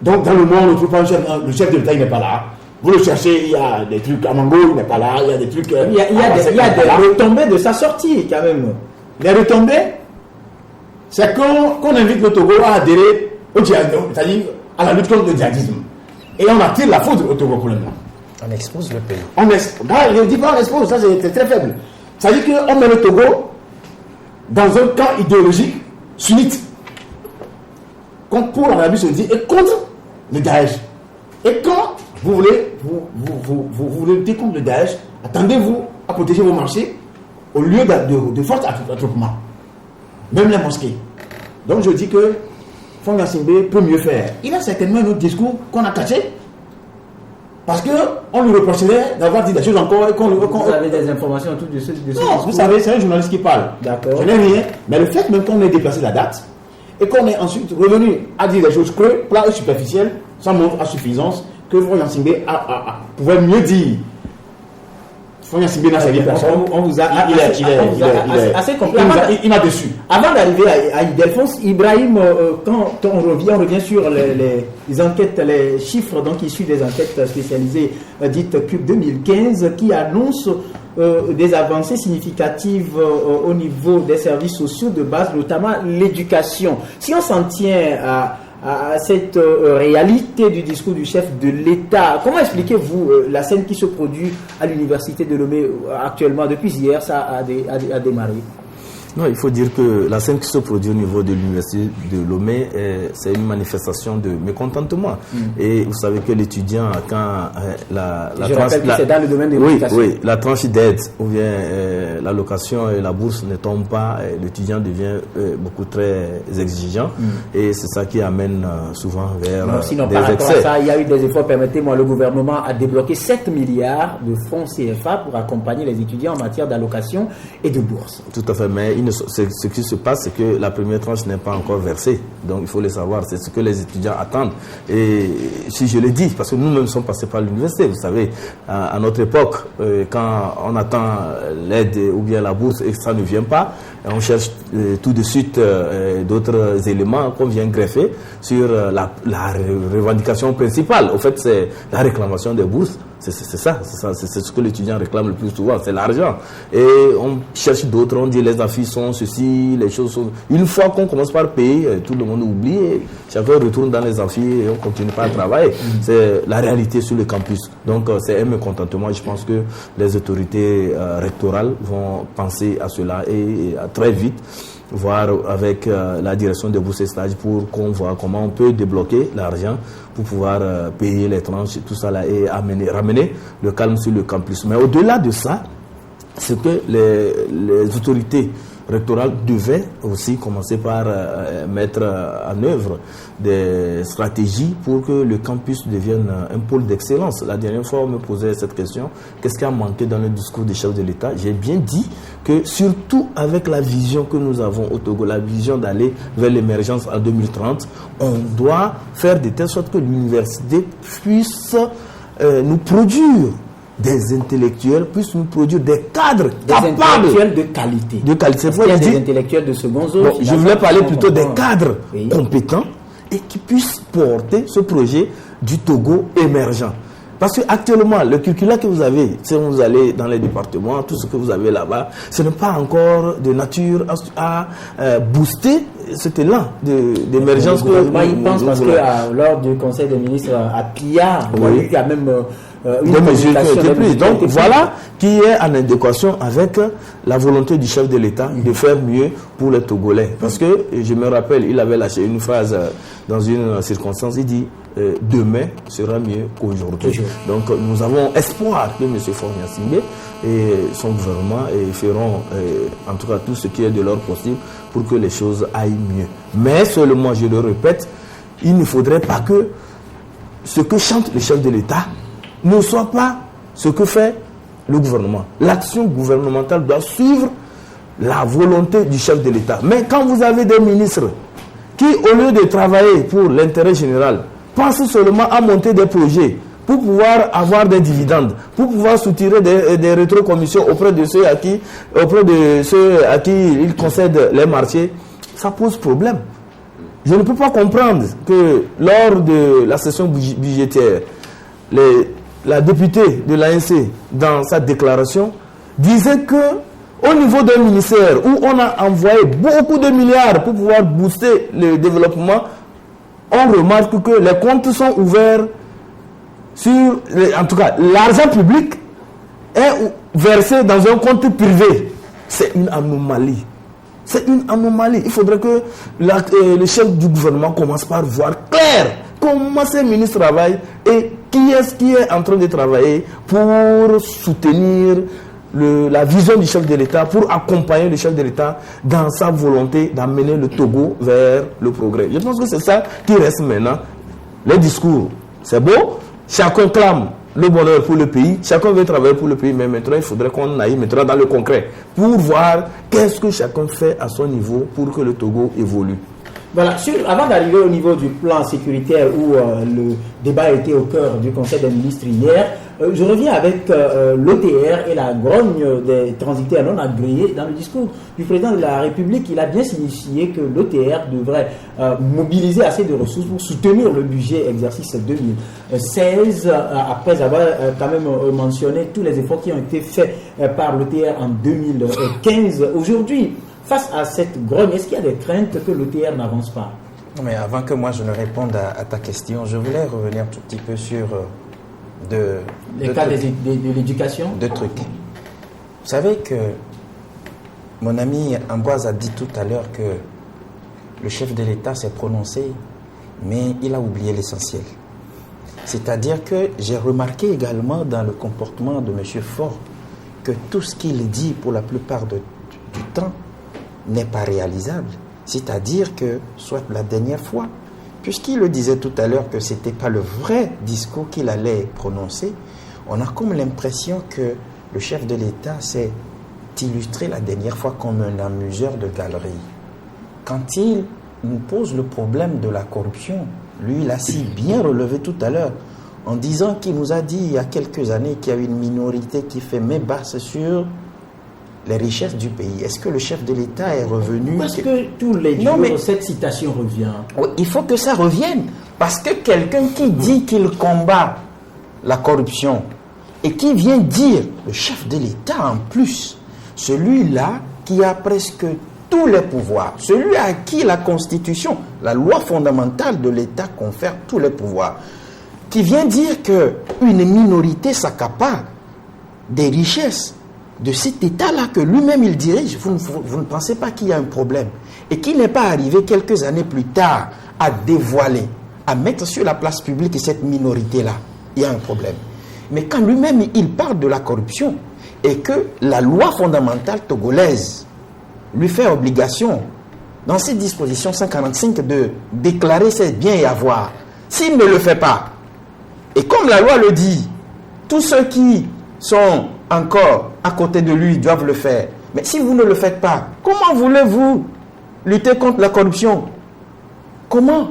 Donc dans le monde, on ne trouve pas le chef de l'État, il n'est pas là. Vous le cherchez, il y a des trucs à Mango, il n'est pas là. Il y a des trucs. Il y a des retombées de sa sortie quand même. Les retombées, c'est qu'on invite le Togo à adhérer au djihadisme, c'est-à-dire à la lutte contre le djihadisme. Et on attire la faute au Togo pour le moment. On expose le pays. Je ne dis pas on expose, ça c'est très faible. C'est-à-dire qu'on met le Togo dans un camp idéologique sunnite. Pour l'Arabie Saoudite et contre le Daesh. Et quand vous voulez lutter contre le Daesh, attendez-vous à protéger vos marchés au lieu de forts attroupements. Même les mosquées. Donc je dis que Faure Gnassingbé peut mieux faire. Il a certainement un autre discours qu'on a caché. Parce qu'on lui reprocherait d'avoir dit des choses encore. Vous avez des informations autour de ce discours? Non, vous savez, c'est un journaliste qui parle. D'accord. Je n'ai rien. Mais le fait même qu'on ait déplacé la date et qu'on est ensuite revenu à dire des choses creuses, plats et superficielles, ça montre à suffisance que Faure Gnassingbé pouvait mieux dire. Faure Gnassingbé n'a servi personne. On vous a assez compris. Il m'a déçu. Avant d'arriver à Ildefonse, Ibrahim, quand on revient sur les enquêtes, les chiffres donc issus des enquêtes spécialisées dites CUP 2015 qui annoncent des avancées significatives au niveau des services sociaux de base, notamment l'éducation. Si on s'en tient à cette réalité du discours du chef de l'État, comment expliquez-vous la scène qui se produit à l'université de Lomé actuellement? Depuis hier, ça a démarré. Non, il faut dire que la scène qui se produit au niveau de l'université de Lomé, c'est une manifestation de mécontentement. Et vous savez que l'étudiant, quand c'est dans le domaine de l'éducation. Oui, la tranche d'aide ou bien l'allocation et la bourse ne tombent pas, l'étudiant devient beaucoup très exigeant. Et c'est ça qui amène souvent vers sinon, des par rapport excès. à ça, il y a eu des efforts. Permettez-moi, le gouvernement a débloqué 7 milliards de fonds CFA pour accompagner les étudiants en matière d'allocation et de bourse. Tout à fait, mais ce qui se passe, c'est que la première tranche n'est pas encore versée. Donc il faut le savoir, c'est ce que les étudiants attendent. Et si je le dis, parce que nous-mêmes sommes passés par l'université, vous savez, à notre époque, quand on attend l'aide ou bien la bourse et que ça ne vient pas, on cherche tout de suite d'autres éléments qu'on vient greffer sur la revendication principale. Au fait, c'est la réclamation des bourses. C'est ce que l'étudiant réclame le plus souvent, c'est l'argent. Et on cherche d'autres, on dit les affiches sont ceci, les choses sont... Une fois qu'on commence par payer, tout le monde oublie, et chacun retourne dans les amphis et on continue pas à travailler. C'est la réalité sur le campus. Donc c'est un mécontentement. Je pense que les autorités rectorales vont penser à cela et très vite voir avec la direction des bourses et stages pour qu'on voit comment on peut débloquer l'argent pour pouvoir payer les tranches et tout ça là et ramener le calme sur le campus. Mais au-delà de ça, c'est que les autorités rectorales devaient aussi commencer par mettre en œuvre des stratégies pour que le campus devienne un pôle d'excellence. La dernière fois, on me posait cette question, qu'est-ce qui a manqué dans le discours du chef de l'État? J'ai bien dit que surtout avec la vision que nous avons au Togo, la vision d'aller vers l'émergence en 2030, on doit faire de telle sorte que l'université puisse nous produire des intellectuels, puissent nous produire des cadres capables. Intellectuels de qualité. De qualité. Il y a des intellectuels de second zone. Bon, je voulais parler plutôt des cadres compétents et qui puissent porter ce projet du Togo émergent. Parce qu'actuellement, le curriculum que vous avez, si vous allez dans les départements, tout ce que vous avez là-bas, ce n'est pas encore de nature à booster cet élan d'émergence. Il pense parce que lors du Conseil des ministres à Pia, il y a eu quand même des mesures qui ont été prises. Donc voilà qui est en adéquation avec la volonté du chef de l'État de faire mieux pour les Togolais. Parce que je me rappelle, il avait lâché une phrase dans une circonstance, il dit demain sera mieux qu'aujourd'hui. Donc nous avons espoir que M. Faure Gnassingbé et son gouvernement feront en tout cas tout ce qui est de leur possible pour que les choses aillent mieux. Mais seulement, je le répète, il ne faudrait pas que ce que chante le chef de l'État ne soit pas ce que fait le gouvernement. L'action gouvernementale doit suivre la volonté du chef de l'État. Mais quand vous avez des ministres qui, au lieu de travailler pour l'intérêt général, pensent seulement à monter des projets pour pouvoir avoir des dividendes, pour pouvoir soutirer des rétrocommissions auprès de ceux à qui ils concèdent les marchés, ça pose problème. Je ne peux pas comprendre que lors de la session budgétaire, la députée de l'ANC, dans sa déclaration, disait que au niveau d'un ministère où on a envoyé beaucoup de milliards pour pouvoir booster le développement, on remarque que les comptes sont ouverts en tout cas, l'argent public est versé dans un compte privé. C'est une anomalie. C'est une anomalie. Il faudrait que le chef du gouvernement commence par voir clair comment ces ministres travaillent et qui est en train de travailler pour soutenir la vision du chef de l'État, pour accompagner le chef de l'État dans sa volonté d'amener le Togo vers le progrès. Je pense que c'est ça qui reste maintenant. Les discours, c'est beau. Chacun clame le bonheur pour le pays, chacun veut travailler pour le pays, mais maintenant il faudrait qu'on aille maintenant dans le concret pour voir qu'est-ce que chacun fait à son niveau pour que le Togo évolue. Voilà, avant d'arriver au niveau du plan sécuritaire où le débat était au cœur du Conseil des ministres hier, je reviens avec l'OTR et la grogne des transitaires non agréés. Dans le discours du président de la République, il a bien signifié que l'OTR devrait mobiliser assez de ressources pour soutenir le budget exercice 2016, après avoir quand même mentionné tous les efforts qui ont été faits par l'OTR en 2015. Aujourd'hui, face à cette grogne, est-ce qu'il y a des craintes que l'OTR n'avance pas? Mais avant que moi je ne réponde à ta question, je voulais revenir un tout petit peu sur les cas de l'éducation. Deux trucs. Vous savez que mon ami Ambroise a dit tout à l'heure que le chef de l'État s'est prononcé, mais il a oublié l'essentiel. C'est-à-dire que j'ai remarqué également dans le comportement de M. Faure que tout ce qu'il dit pour la plupart du temps n'est pas réalisable. C'est-à-dire que, soit la dernière fois, puisqu'il le disait tout à l'heure que ce n'était pas le vrai discours qu'il allait prononcer, on a comme l'impression que le chef de l'État s'est illustré la dernière fois comme un amuseur de galerie. Quand il nous pose le problème de la corruption, lui, il a si bien relevé tout à l'heure, en disant qu'il nous a dit il y a quelques années qu'il y a une minorité qui fait main basse sur les richesses du pays. Est-ce que le chef de l'État est revenu? Parce que tous les jours, cette citation revient. Oui, il faut que ça revienne. Parce que quelqu'un qui dit qu'il combat la corruption et qui vient dire, le chef de l'État en plus, celui-là qui a presque tous les pouvoirs, celui à qui la Constitution, la loi fondamentale de l'État confère tous les pouvoirs, qui vient dire qu'une minorité s'accapare des richesses de cet État-là que lui-même il dirige, vous ne pensez pas qu'il y a un problème et qu'il n'est pas arrivé quelques années plus tard à dévoiler, à mettre sur la place publique cette minorité-là, il y a un problème. Mais quand lui-même il parle de la corruption et que la loi fondamentale togolaise lui fait obligation dans ses dispositions 145 de déclarer ses biens et avoirs, s'il ne le fait pas, et comme la loi le dit, tous ceux qui sont encore à côté de lui doivent le faire. Mais si vous ne le faites pas, comment voulez-vous lutter contre la corruption? Comment?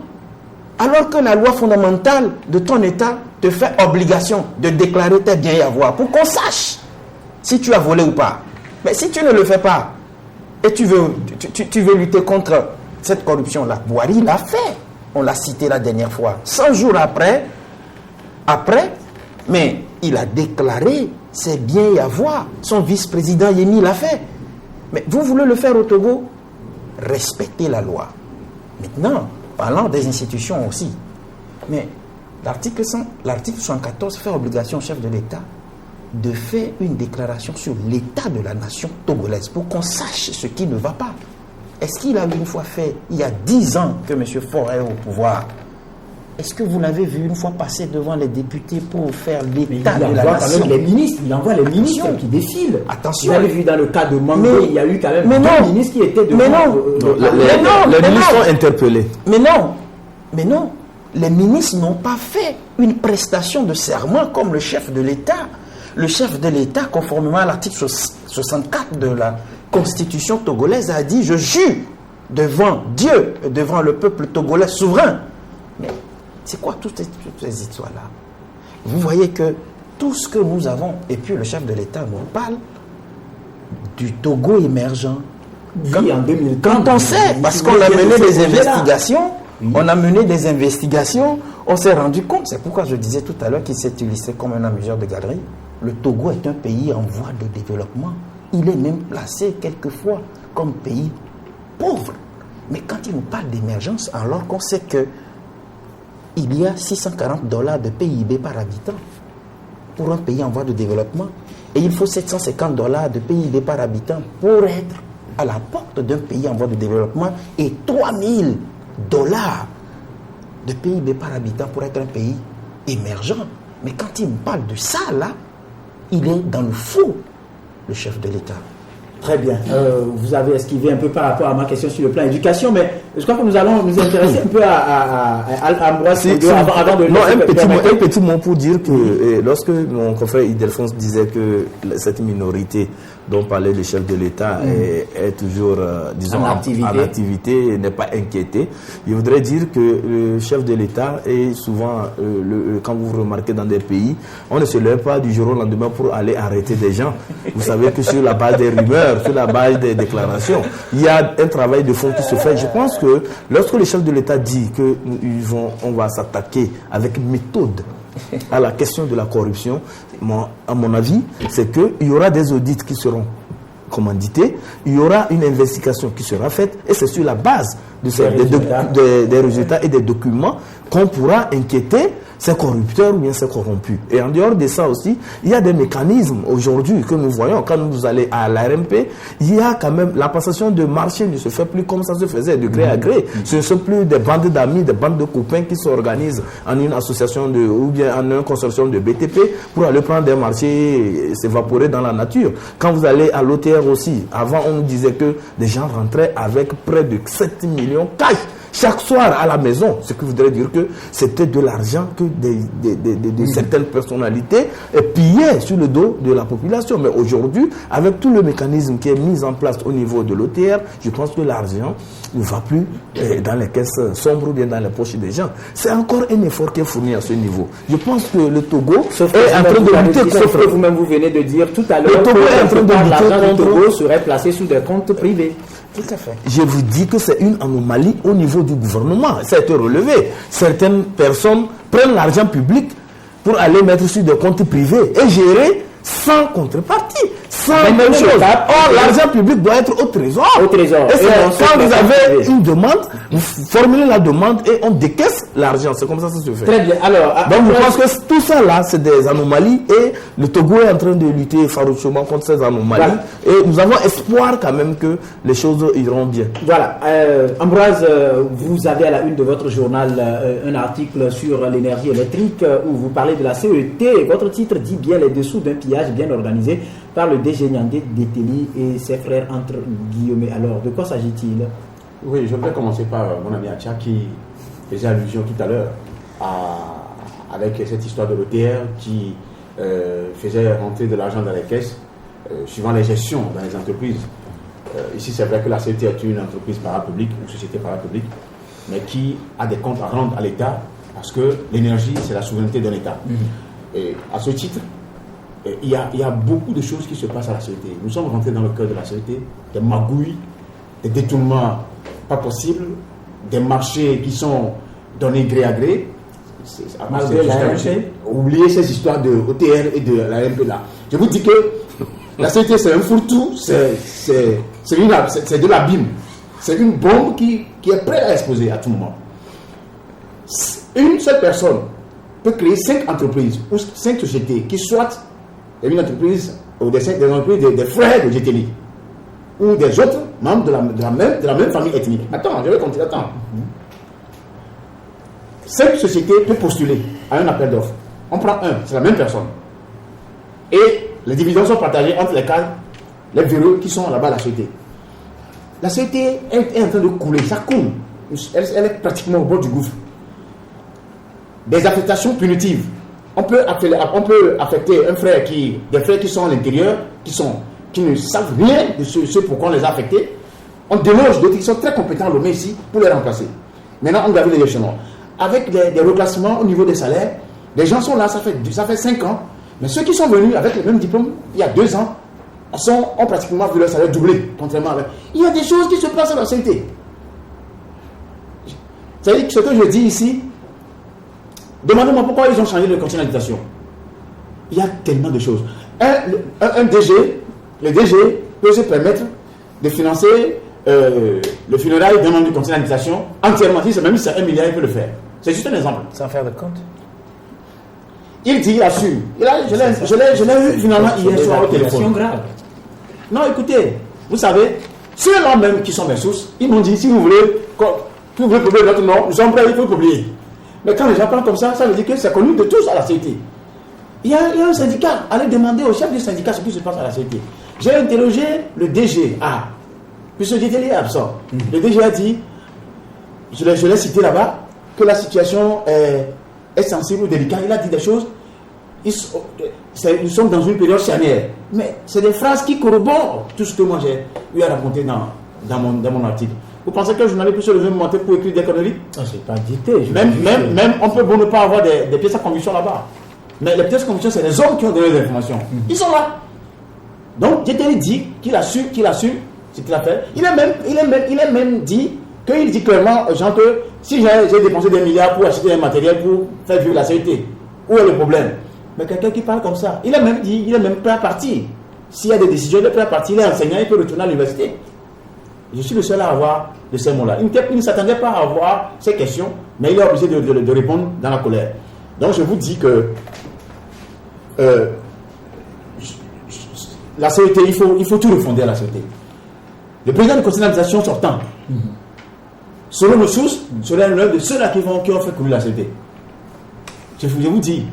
Alors que la loi fondamentale de ton État te fait obligation de déclarer tes biens et avoirs pour qu'on sache si tu as volé ou pas. Mais si tu ne le fais pas et tu veux lutter contre cette corruption-là, Boari l'a fait. On l'a cité la dernière fois. 100 jours après, mais il a déclaré ses biens et avoirs. Son vice-président Yemi l'a fait. Mais vous voulez le faire au Togo? Respectez la loi. Maintenant, parlant des institutions aussi. Mais L'article 114 fait obligation au chef de l'État de faire une déclaration sur l'état de la nation togolaise pour qu'on sache ce qui ne va pas. Est-ce qu'il a une fois fait, il y a 10 ans que M. Faure est au pouvoir? Est-ce que vous l'avez vu une fois passer devant les députés pour faire l'état de la nation? Il envoie les ministres qui défilent. Attention. Vous avez vu dans le cas de Mango, il y a eu quand même deux ministres qui étaient devant. Les ministres sont interpellés. Mais non. Les ministres n'ont pas fait une prestation de serment comme le chef de l'État. Le chef de l'État, conformément à l'article 64 de la Constitution togolaise, a dit « Je jure devant Dieu et devant le peuple togolais souverain ». Mais c'est quoi toutes ces histoires-là? Vous voyez que tout ce que nous avons, et puis le chef de l'État nous parle du Togo émergent. Quand on sait, parce qu'on a mené des investigations, on s'est rendu compte, c'est pourquoi je disais tout à l'heure qu'il s'est illustré comme un amuseur de galerie. Le Togo est un pays en voie de développement. Il est même placé quelquefois comme pays pauvre. Mais quand il nous parle d'émergence, alors qu'on sait que il y a $640 de PIB par habitant pour un pays en voie de développement. Et il faut $750 de PIB par habitant pour être à la porte d'un pays en voie de développement et $3000 de PIB par habitant pour être un pays émergent. Mais quand il me parle de ça, là, il est dans le faux, le chef de l'État. Très bien. Vous avez esquivé un peu par rapport à ma question sur le plan éducation, mais je crois que nous allons nous intéresser un peu à Ambroise avant de... Non, un petit mot pour dire que lorsque mon confrère Ildefonse disait que cette minorité dont parlait le chef de l'État est toujours, disons, en activité et n'est pas inquiété, je voudrais dire que le chef de l'État est souvent, quand vous remarquez dans des pays, on ne se lève pas du jour au lendemain pour aller arrêter des gens. Vous savez que sur la base des rumeurs, sur la base des déclarations, il y a un travail de fond qui se fait. Je pense que lorsque le chef de l'État dit qu'on va s'attaquer avec méthode à la question de la corruption, à mon avis, c'est qu'il y aura des audits qui seront commandités, il y aura une investigation qui sera faite, et c'est sur la base des résultats et des documents qu'on pourra inquiéter ces corrupteurs ou bien ces corrompus. Et en dehors de ça aussi, il y a des mécanismes aujourd'hui que nous voyons. Quand vous allez à l'ARMP, il y a quand même la passation de marché ne se fait plus comme ça se faisait, de gré à gré. Ce ne sont plus des bandes d'amis, des bandes de copains qui s'organisent en une association ou bien en un consortium de BTP pour aller prendre des marchés et s'évaporer dans la nature. Quand vous allez à l'OTR aussi, avant on nous disait que des gens rentraient avec près de 7 millions cash chaque soir à la maison, ce qui voudrait dire que c'était de l'argent que de certaines personnalités pillaient sur le dos de la population. Mais aujourd'hui, avec tout le mécanisme qui est mis en place au niveau de l'OTR, je pense que l'argent ne va plus dans les caisses sombres ou bien dans les poches des gens. C'est encore un effort qui est fourni à ce niveau. Je pense que le Togo est en train de lutter contre... Sauf que vous-même vous venez de dire tout à l'heure que l'argent du Togo serait placé sous des comptes privés. Tout à fait. Je vous dis que c'est une anomalie au niveau du gouvernement. Ça a été relevé. Certaines personnes prennent l'argent public pour aller mettre sur des comptes privés et gérer sans contrepartie, sans même chose. Or, l'argent public doit être au trésor. Au trésor. Et quand vous avez une demande, vous formulez la demande et on décaisse l'argent. C'est comme ça que ça se fait. Très bien. Alors, donc, je pense que tout ça là, c'est des anomalies et le Togo est en train de lutter farouchement contre ces anomalies. Voilà. Et nous avons espoir quand même que les choses iront bien. Voilà. Ambroise, vous avez à la une de votre journal un article sur l'énergie électrique où vous parlez de la CET. Votre titre dit bien les dessous d'un pillage bien organisé par le DG Nyandé Dételi et ses frères entre guillemets. Alors, de quoi s'agit-il? Oui, je vais commencer par mon ami Acha qui faisait allusion tout à l'heure avec cette histoire de l'OTR qui faisait rentrer de l'argent dans les caisses suivant les gestions dans les entreprises. Ici, c'est vrai que la CET est une entreprise parapublique ou société parapublique, mais qui a des comptes à rendre à l'État parce que l'énergie, c'est la souveraineté d'un État. Et à ce titre, il y a beaucoup de choses qui se passent à la CET. Nous sommes rentrés dans le cœur de la CET, des magouilles, des détournements pas possibles, des marchés qui sont donnés gré à gré. Oubliez ces histoires de OTR et de la RMP là. Je vous dis que la CET c'est un fourre-tout, c'est de l'abîme. C'est une bombe qui est prête à exploser à tout moment. Une seule personne peut créer 5 entreprises ou 5 sociétés qui soit une entreprise ou des entreprises des frères de GTLI ou des autres membres de la même famille ethnique. Attends, je vais continuer. Attends. 5 sociétés peuvent postuler à un appel d'offres. On prend un, c'est la même personne. Et les dividendes sont partagés entre les véreux qui sont là-bas à la société. La société est en train de couler, ça coule. Elle est pratiquement au bord du gouffre. Des affectations punitives. On peut affecter des frères qui sont à l'intérieur, qui ne savent rien de ce pourquoi on les a affectés. On déloge d'autres qui sont très compétents à le mettre ici pour les remplacer. Maintenant, on gravit les échelons. Avec des reclassements au niveau des salaires, les gens sont là, ça fait 5 ans. Mais ceux qui sont venus avec le même diplôme il y a 2 ans ont pratiquement vu leur salaire doubler, contrairement avec. Il y a des choses qui se passent dans la société. C'est-à-dire que ce que je dis ici, demandez-moi pourquoi ils ont changé de conseil d'habitation. Il y a tellement de choses. Un DG, le DG peut se permettre de financer le funérail d'un membre du conseil d'habitation entièrement. Même si c'est 1 milliard, il peut le faire. C'est juste un exemple. Sans faire de compte. Il dit, il assume. Je l'ai vu finalement hier soir au téléphone. Grave. Non, écoutez, vous savez, ceux-là même qui sont mes sources, ils m'ont dit, si vous voulez publier notre nom, nous sommes prêts, il faut publier. Mais quand les gens parlent comme ça, ça veut dire que c'est connu de tous à la société. Il y a un syndicat, allez demander au chef du syndicat ce qui se passe à la société. J'ai interrogé le DG, puisque j'étais absent. Le DG a dit, je l'ai cité là-bas, que la situation est sensible ou délicate. Il a dit des choses. Nous sommes dans une période charnière. Mais c'est des phrases qui corroborent tout ce que moi j'ai eu à raconter dans mon article. Vous pensez que le journaliste peut se lever monter pour écrire des conneries? C'est pas dicté. Même on peut ne pas avoir des pièces à conviction là-bas. Mais les pièces à conviction, c'est les hommes qui ont donné des informations. Ils sont là. Donc, j'ai dit qu'il assume ce qu'il a fait. Il a même dit qu'il dit clairement aux gens que si j'ai dépensé des milliards pour acheter un matériel pour faire vivre la sécurité, où est le problème? Mais quelqu'un qui parle comme ça, il a même dit, il est même prêt à partir. S'il y a des décisions, il est prêt à partir, il est enseignant, il peut retourner à l'université. Je suis le seul à avoir de ces mots-là. Il ne s'attendait pas à avoir ces questions, mais il est obligé de répondre dans la colère. Donc je vous dis que la CET, il faut tout refonder à la CET. Le président de conseil d'administration sortant, selon nos sources, serait l'un de ceux-là qui ont fait couler la CET. Je vous dis,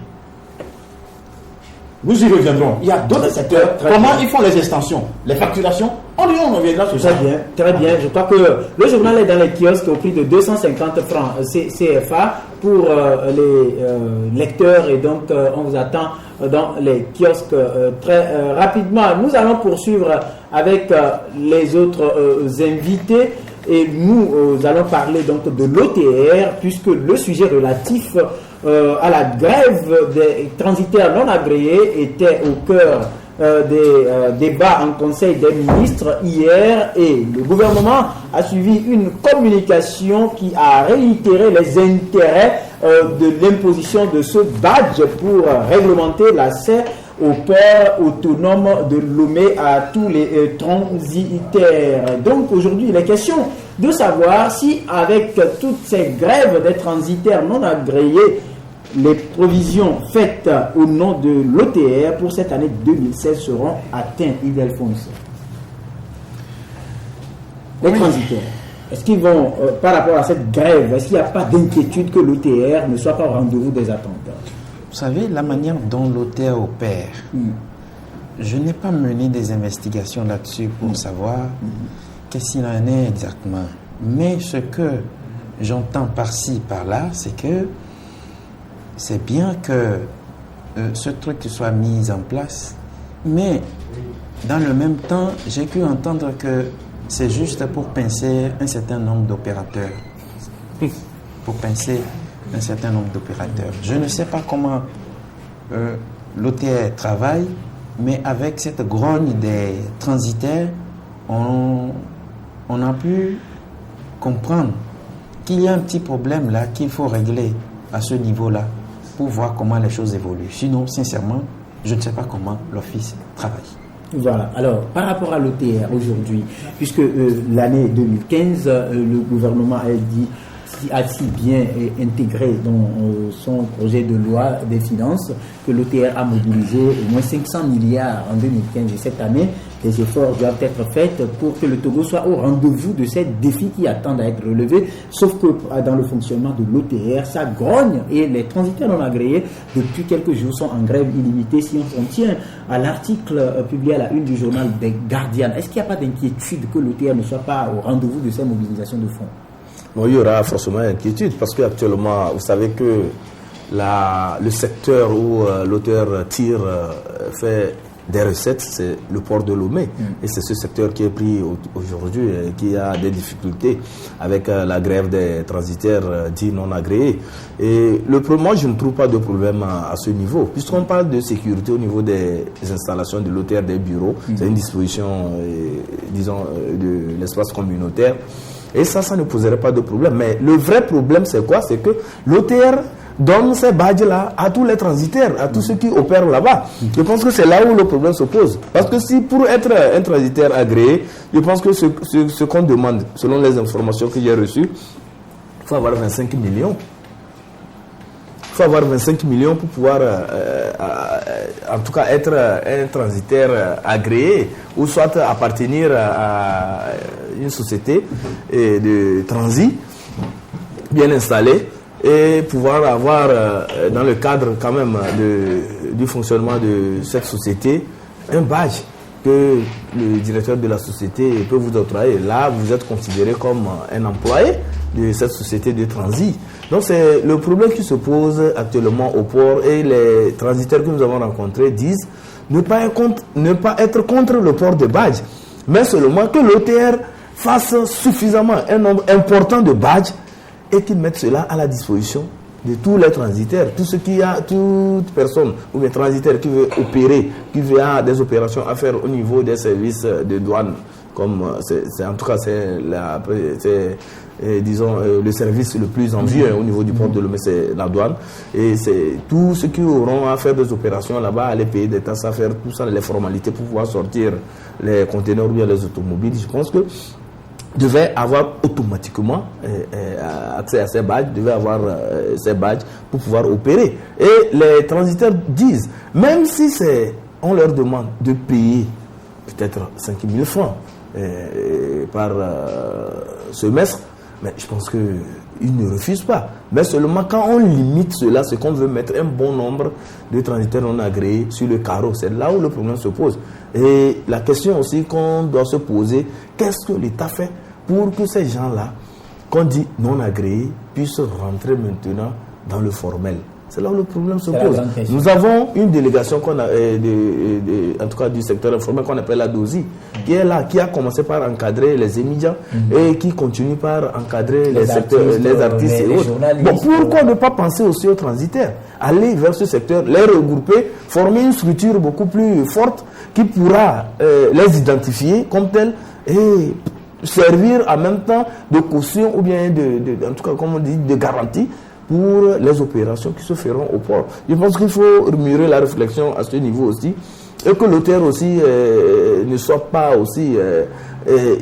nous y reviendrons. Il y a d'autres secteurs. Comment ils font les extensions, les facturations? On reviendra sur ça. Très bien. Je crois que le journal est dans les kiosques au prix de 250 francs CFA pour les lecteurs, et donc on vous attend dans les kiosques très rapidement. Nous allons poursuivre avec les autres invités, et nous allons parler donc de l'OTR, puisque le sujet relatif à la grève des transitaires non agréés était au cœur des débats en Conseil des ministres hier, et le gouvernement a suivi une communication qui a réitéré les intérêts de l'imposition de ce badge pour réglementer l'accès au port autonome de Lomé à tous les transitaires. Donc aujourd'hui, il est question de savoir si, avec toutes ces grèves des transitaires non agréés, les provisions faites au nom de l'OTR pour cette année 2016 seront atteintes. Yves Alphonse. Les transitaires, est-ce qu'ils vont, par rapport à cette grève, est-ce qu'il n'y a pas d'inquiétude que l'OTR ne soit pas au rendez-vous des attentes? Vous savez, la manière dont l'OTR opère, je n'ai pas mené des investigations là-dessus pour savoir qu'est-ce qu'il en est exactement. Mais ce que j'entends par-ci, par-là, c'est que c'est bien que ce truc soit mis en place, mais dans le même temps, j'ai pu entendre que c'est juste pour pincer un certain nombre d'opérateurs. Pour pincer un certain nombre d'opérateurs. Je ne sais pas comment l'OTR travaille, mais avec cette grogne des transitaires, on a pu comprendre qu'il y a un petit problème là qu'il faut régler à ce niveau-là pour voir comment les choses évoluent. Sinon, sincèrement, je ne sais pas comment l'Office travaille. Voilà. Alors, par rapport à l'OTR aujourd'hui, puisque l'année 2015, le gouvernement a dit a si bien intégré dans son projet de loi des finances que l'OTR a mobilisé au moins 500 milliards en 2015 et cette année. Les efforts doivent être faits pour que le Togo soit au rendez-vous de ces défis qui attendent à être relevés. Sauf que dans le fonctionnement de l'OTR, ça grogne et les transitaires non agréés depuis quelques jours sont en grève illimitée. Si on tient à l'article publié à la une du journal des Guardian, est-ce qu'il n'y a pas d'inquiétude que l'OTR ne soit pas au rendez-vous de ces mobilisations de fonds? Bon, il y aura forcément inquiétude parce qu'actuellement, vous savez que le secteur où l'OTR tire fait des recettes, c'est le port de Lomé. Et c'est ce secteur qui est pris aujourd'hui et qui a des difficultés avec la grève des transitaires dits non agréés. Et moi, je ne trouve pas de problème à ce niveau. Puisqu'on parle de sécurité au niveau des installations de l'OTR, des bureaux, c'est une disposition, disons, de l'espace communautaire. Et ça ne poserait pas de problème. Mais le vrai problème, c'est quoi? C'est que l'OTR donne ces badges-là à tous les transitaires, à tous ceux qui opèrent là-bas. Je pense que c'est là où le problème se pose. Parce que si pour être un transitaire agréé, je pense que ce qu'on demande, selon les informations que j'ai reçues, il faut avoir 25 millions. Il faut avoir 25 millions pour pouvoir, en tout cas, être un transitaire agréé ou soit appartenir à une société de transit bien installée et pouvoir avoir, dans le cadre quand même du fonctionnement de cette société, un badge que le directeur de la société peut vous octroyer. Là, vous êtes considéré comme un employé de cette société de transit. Donc, c'est le problème qui se pose actuellement au port et les transitaires que nous avons rencontrés disent ne pas être contre le port de badge, mais seulement que l'OTR fasse suffisamment un nombre important de badges et qu'ils mettent cela à la disposition de tous les transitaires, toute personne ou les transitaires qui veut opérer, qui veut avoir des opérations à faire au niveau des services de douane, comme en tout cas disons le service le plus envieux au niveau du port de Lomé, c'est la douane, et c'est tous ceux qui auront à faire des opérations là-bas, aller payer des taxes, à faire tout ça, les formalités pour pouvoir sortir les conteneurs ou bien les automobiles. Je pense que devait avoir automatiquement accès à ces badges, devait avoir ces badges pour pouvoir opérer. Et les transitaires disent, même si on leur demande de payer peut-être 5 000 francs par semestre, mais je pense qu'ils ne refusent pas. Mais seulement quand on limite cela, c'est qu'on veut mettre un bon nombre de transitaires non agréés sur le carreau. C'est là où le problème se pose. Et la question aussi qu'on doit se poser, qu'est-ce que l'État fait pour que ces gens-là, qu'on dit non agréés, puissent rentrer maintenant dans le formel? C'est là où le problème se pose. Nous avons une délégation en tout cas du secteur informel qu'on appelle la DOSI, qui est là, qui a commencé par encadrer les émigrants et qui continue par encadrer les artistes et autres. Bon, pourquoi ne pas penser aussi aux transitaires? Aller vers ce secteur, les regrouper, former une structure beaucoup plus forte qui pourra les identifier comme tels et servir en même temps de caution ou bien en tout cas, comme on dit, de garantie pour les opérations qui se feront au port. Je pense qu'il faut mûrir la réflexion à ce niveau aussi, et que l'OTR aussi ne soit pas aussi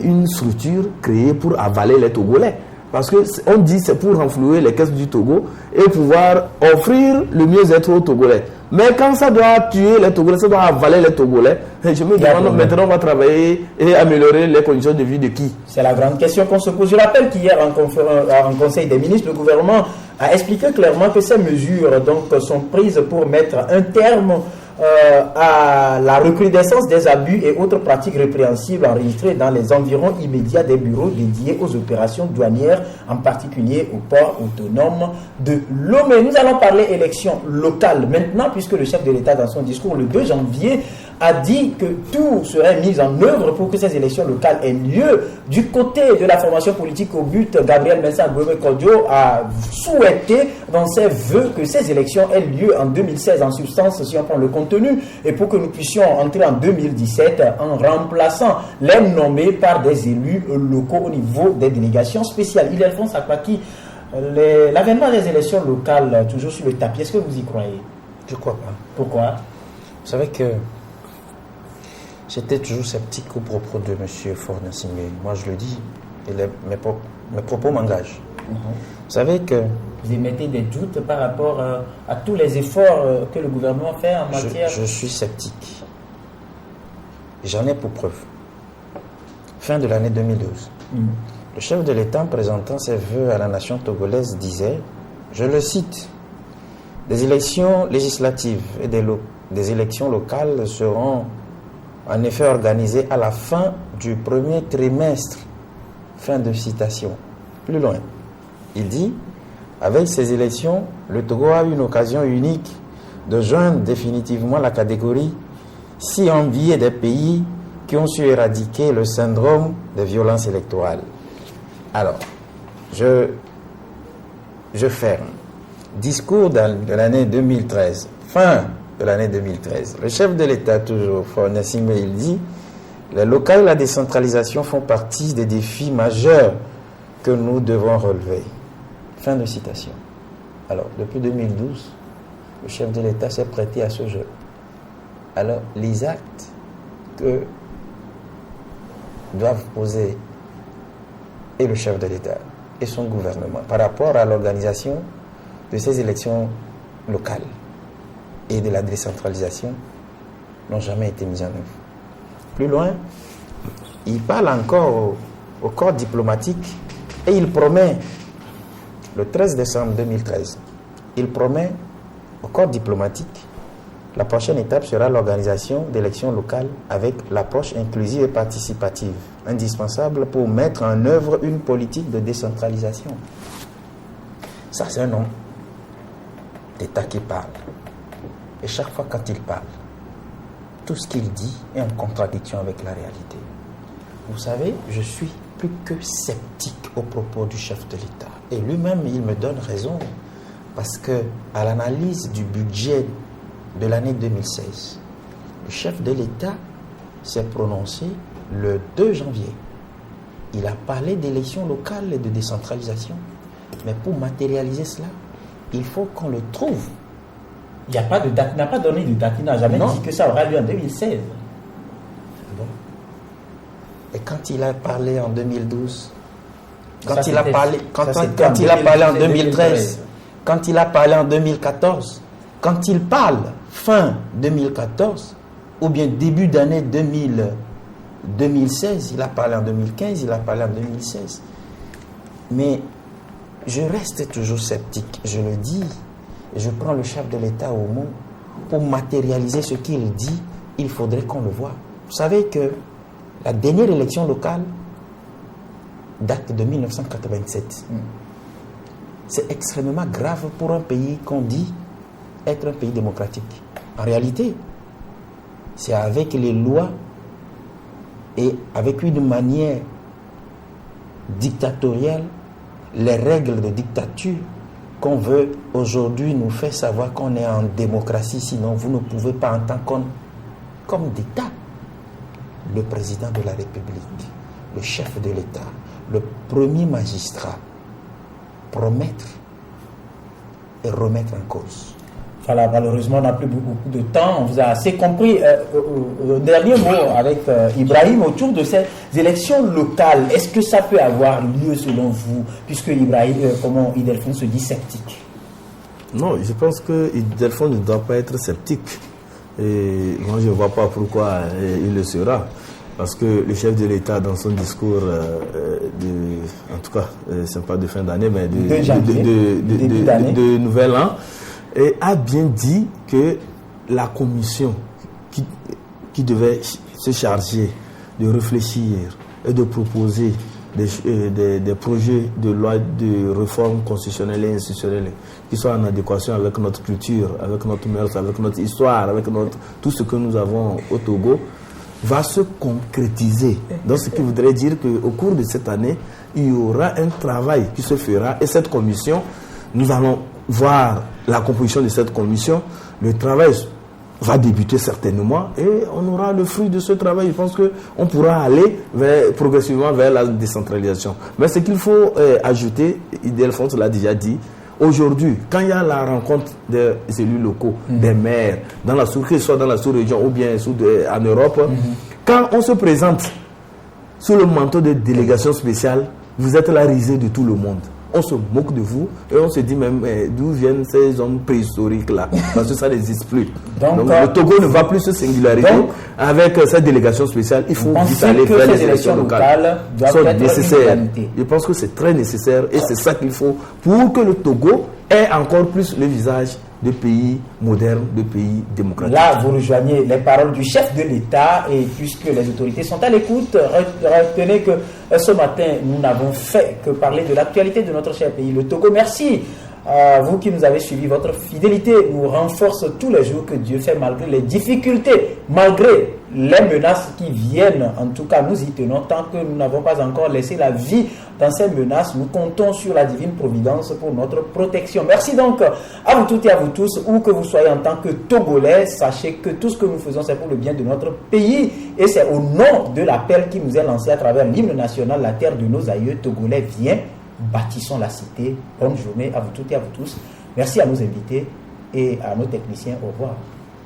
une structure créée pour avaler les Togolais. Parce qu'on dit c'est pour renflouer les caisses du Togo et pouvoir offrir le mieux-être aux Togolais. Mais quand ça doit tuer les Togolais, ça doit avaler les Togolais, je me demande maintenant on va travailler et améliorer les conditions de vie de qui? C'est la grande question qu'on se pose. Je rappelle qu'hier en Conseil des ministres, le gouvernement a expliqué clairement que ces mesures sont prises pour mettre un terme à la recrudescence des abus et autres pratiques répréhensibles enregistrées dans les environs immédiats des bureaux dédiés aux opérations douanières, en particulier au port autonome de Lomé. Nous allons parler élections locales maintenant, puisque le chef de l'État, dans son discours le 2 janvier, a dit que tout serait mis en œuvre pour que ces élections locales aient lieu. Du côté de la formation politique au but, Gabriel Mensah Kodio a souhaité dans ses vœux que ces élections aient lieu en 2016 en substance, si on prend le contenu, et pour que nous puissions entrer en 2017 en remplaçant les nommés par des élus locaux au niveau des délégations spéciales. Ildefonse Akpaki, l'avènement des élections locales toujours sur le tapis, est-ce que vous y croyez? Je ne crois pas. Pourquoi? Vous savez que j'étais toujours sceptique au propos de M. Faure Gnassingbé. Moi, je le dis, et mes propos m'engagent. Vous savez que... Vous émettez des doutes par rapport à tous les efforts que le gouvernement fait en matière... Je suis sceptique. J'en ai pour preuve. Fin de l'année 2012. Le chef de l'État, en présentant ses vœux à la nation togolaise, disait, je le cite, « Des élections législatives et des élections locales seront en effet organisées à la fin du premier trimestre. » Fin de citation. Plus loin, il dit, « Avec ces élections, le Togo a eu une occasion unique de joindre définitivement la catégorie si enviée des pays qui ont su éradiquer le syndrome des violences électorales. » Alors, je ferme. Discours de l'année 2013, fin de l'année 2013. Le chef de l'État, toujours, Faure Gnassingbé, il dit « Les locales et la décentralisation font partie des défis majeurs que nous devons relever. » Fin de citation. Alors, depuis 2012, le chef de l'État s'est prêté à ce jeu. Alors, les actes que doivent poser et le chef de l'État et son gouvernement par rapport à l'organisation de ces élections locales et de la décentralisation n'ont jamais été mis en œuvre. Plus loin, il parle encore au corps diplomatique et il promet, le 13 décembre 2013, il promet au corps diplomatique la prochaine étape sera l'organisation d'élections locales avec l'approche inclusive et participative, indispensable pour mettre en œuvre une politique de décentralisation. Ça, c'est un homme d'État qui parle. Et chaque fois quand il parle, tout ce qu'il dit est en contradiction avec la réalité. Vous savez, je suis plus que sceptique au propos du chef de l'État. Et lui-même, il me donne raison, parce que à l'analyse du budget de l'année 2016, le chef de l'État s'est prononcé le 2 janvier. Il a parlé d'élections locales et de décentralisation. Mais pour matérialiser cela, il faut qu'on le trouve. Il n'y a pas de date, il n'a pas donné de date, il n'a jamais dit que ça aura lieu en 2016. Bon. Et quand il a parlé en 2012, quand il a parlé en 2013, quand il a parlé en 2014, quand il parle fin 2014, ou bien début d'année 2016, il a parlé en 2015, il a parlé en 2016. Mais je reste toujours sceptique, je le dis, et je prends le chef de l'État au mot. Pour matérialiser ce qu'il dit, il faudrait qu'on le voie. Vous savez que la dernière élection locale date de 1987. C'est extrêmement grave pour un pays qu'on dit être un pays démocratique. En réalité, c'est avec les lois et avec une manière dictatoriale, les règles de dictature qu'on veut aujourd'hui nous faire savoir qu'on est en démocratie. Sinon, vous ne pouvez pas en tant comme d'État, le président de la République, le chef de l'État, le premier magistrat, promettre et remettre en cause. Voilà, malheureusement, on n'a plus beaucoup de temps. On vous a assez compris. Dernier mot avec Ibrahim autour de ces élections locales. Est-ce que ça peut avoir lieu selon vous, puisque Ibrahim, comment Idelphon se dit sceptique? Non, je pense que Idelphon ne doit pas être sceptique. Et moi, je ne vois pas pourquoi il le sera. Parce que le chef de l'État, dans son discours, en tout cas, ce n'est pas de fin d'année, mais de nouvel an, et a bien dit que la commission qui devait se charger de réfléchir et de proposer des projets de loi de réforme constitutionnelle et institutionnelle qui soient en adéquation avec notre culture, avec notre mœurs, avec notre histoire, avec tout ce que nous avons au Togo, va se concrétiser. Donc, ce qui voudrait dire qu'au cours de cette année, il y aura un travail qui se fera. Et cette commission, nous allons voir la composition de cette commission. Le travail va débuter certainement et on aura le fruit de ce travail. Je pense qu'on pourra aller progressivement vers la décentralisation. Mais ce qu'il faut ajouter, Idelphon l'a déjà dit, aujourd'hui, quand il y a la rencontre des élus locaux, des maires, que ce soit dans la sous-région ou bien en Europe, quand on se présente sous le manteau de délégation spéciale, vous êtes la risée de tout le monde. on se moque de vous et on se dit même d'où viennent ces hommes préhistoriques là, parce que ça n'existe plus. Donc le Togo ne va plus se singulariser avec cette délégation spéciale. Il faut vite aller vers les élections locales. Sont nécessaires. Je pense que c'est très nécessaire et c'est ça qu'il faut pour que le Togo ait encore plus le visage de pays modernes, de pays démocratiques. Là, vous rejoignez les paroles du chef de l'État et puisque les autorités sont à l'écoute, retenez que ce matin, nous n'avons fait que parler de l'actualité de notre cher pays, le Togo. Merci à vous qui nous avez suivis. Votre fidélité nous renforce tous les jours que Dieu fait malgré les difficultés, malgré les menaces qui viennent. En tout cas, nous y tenons. Tant que nous n'avons pas encore laissé la vie dans ces menaces, nous comptons sur la divine providence pour notre protection. Merci donc à vous toutes et à vous tous, où que vous soyez en tant que Togolais. Sachez que tout ce que nous faisons, c'est pour le bien de notre pays et c'est au nom de l'appel qui nous est lancé à travers l'hymne national, la terre de nos aïeux togolais. Viens, bâtissons la cité. Bonne journée à vous toutes et à vous tous. Merci à nos invités et à nos techniciens. Au revoir.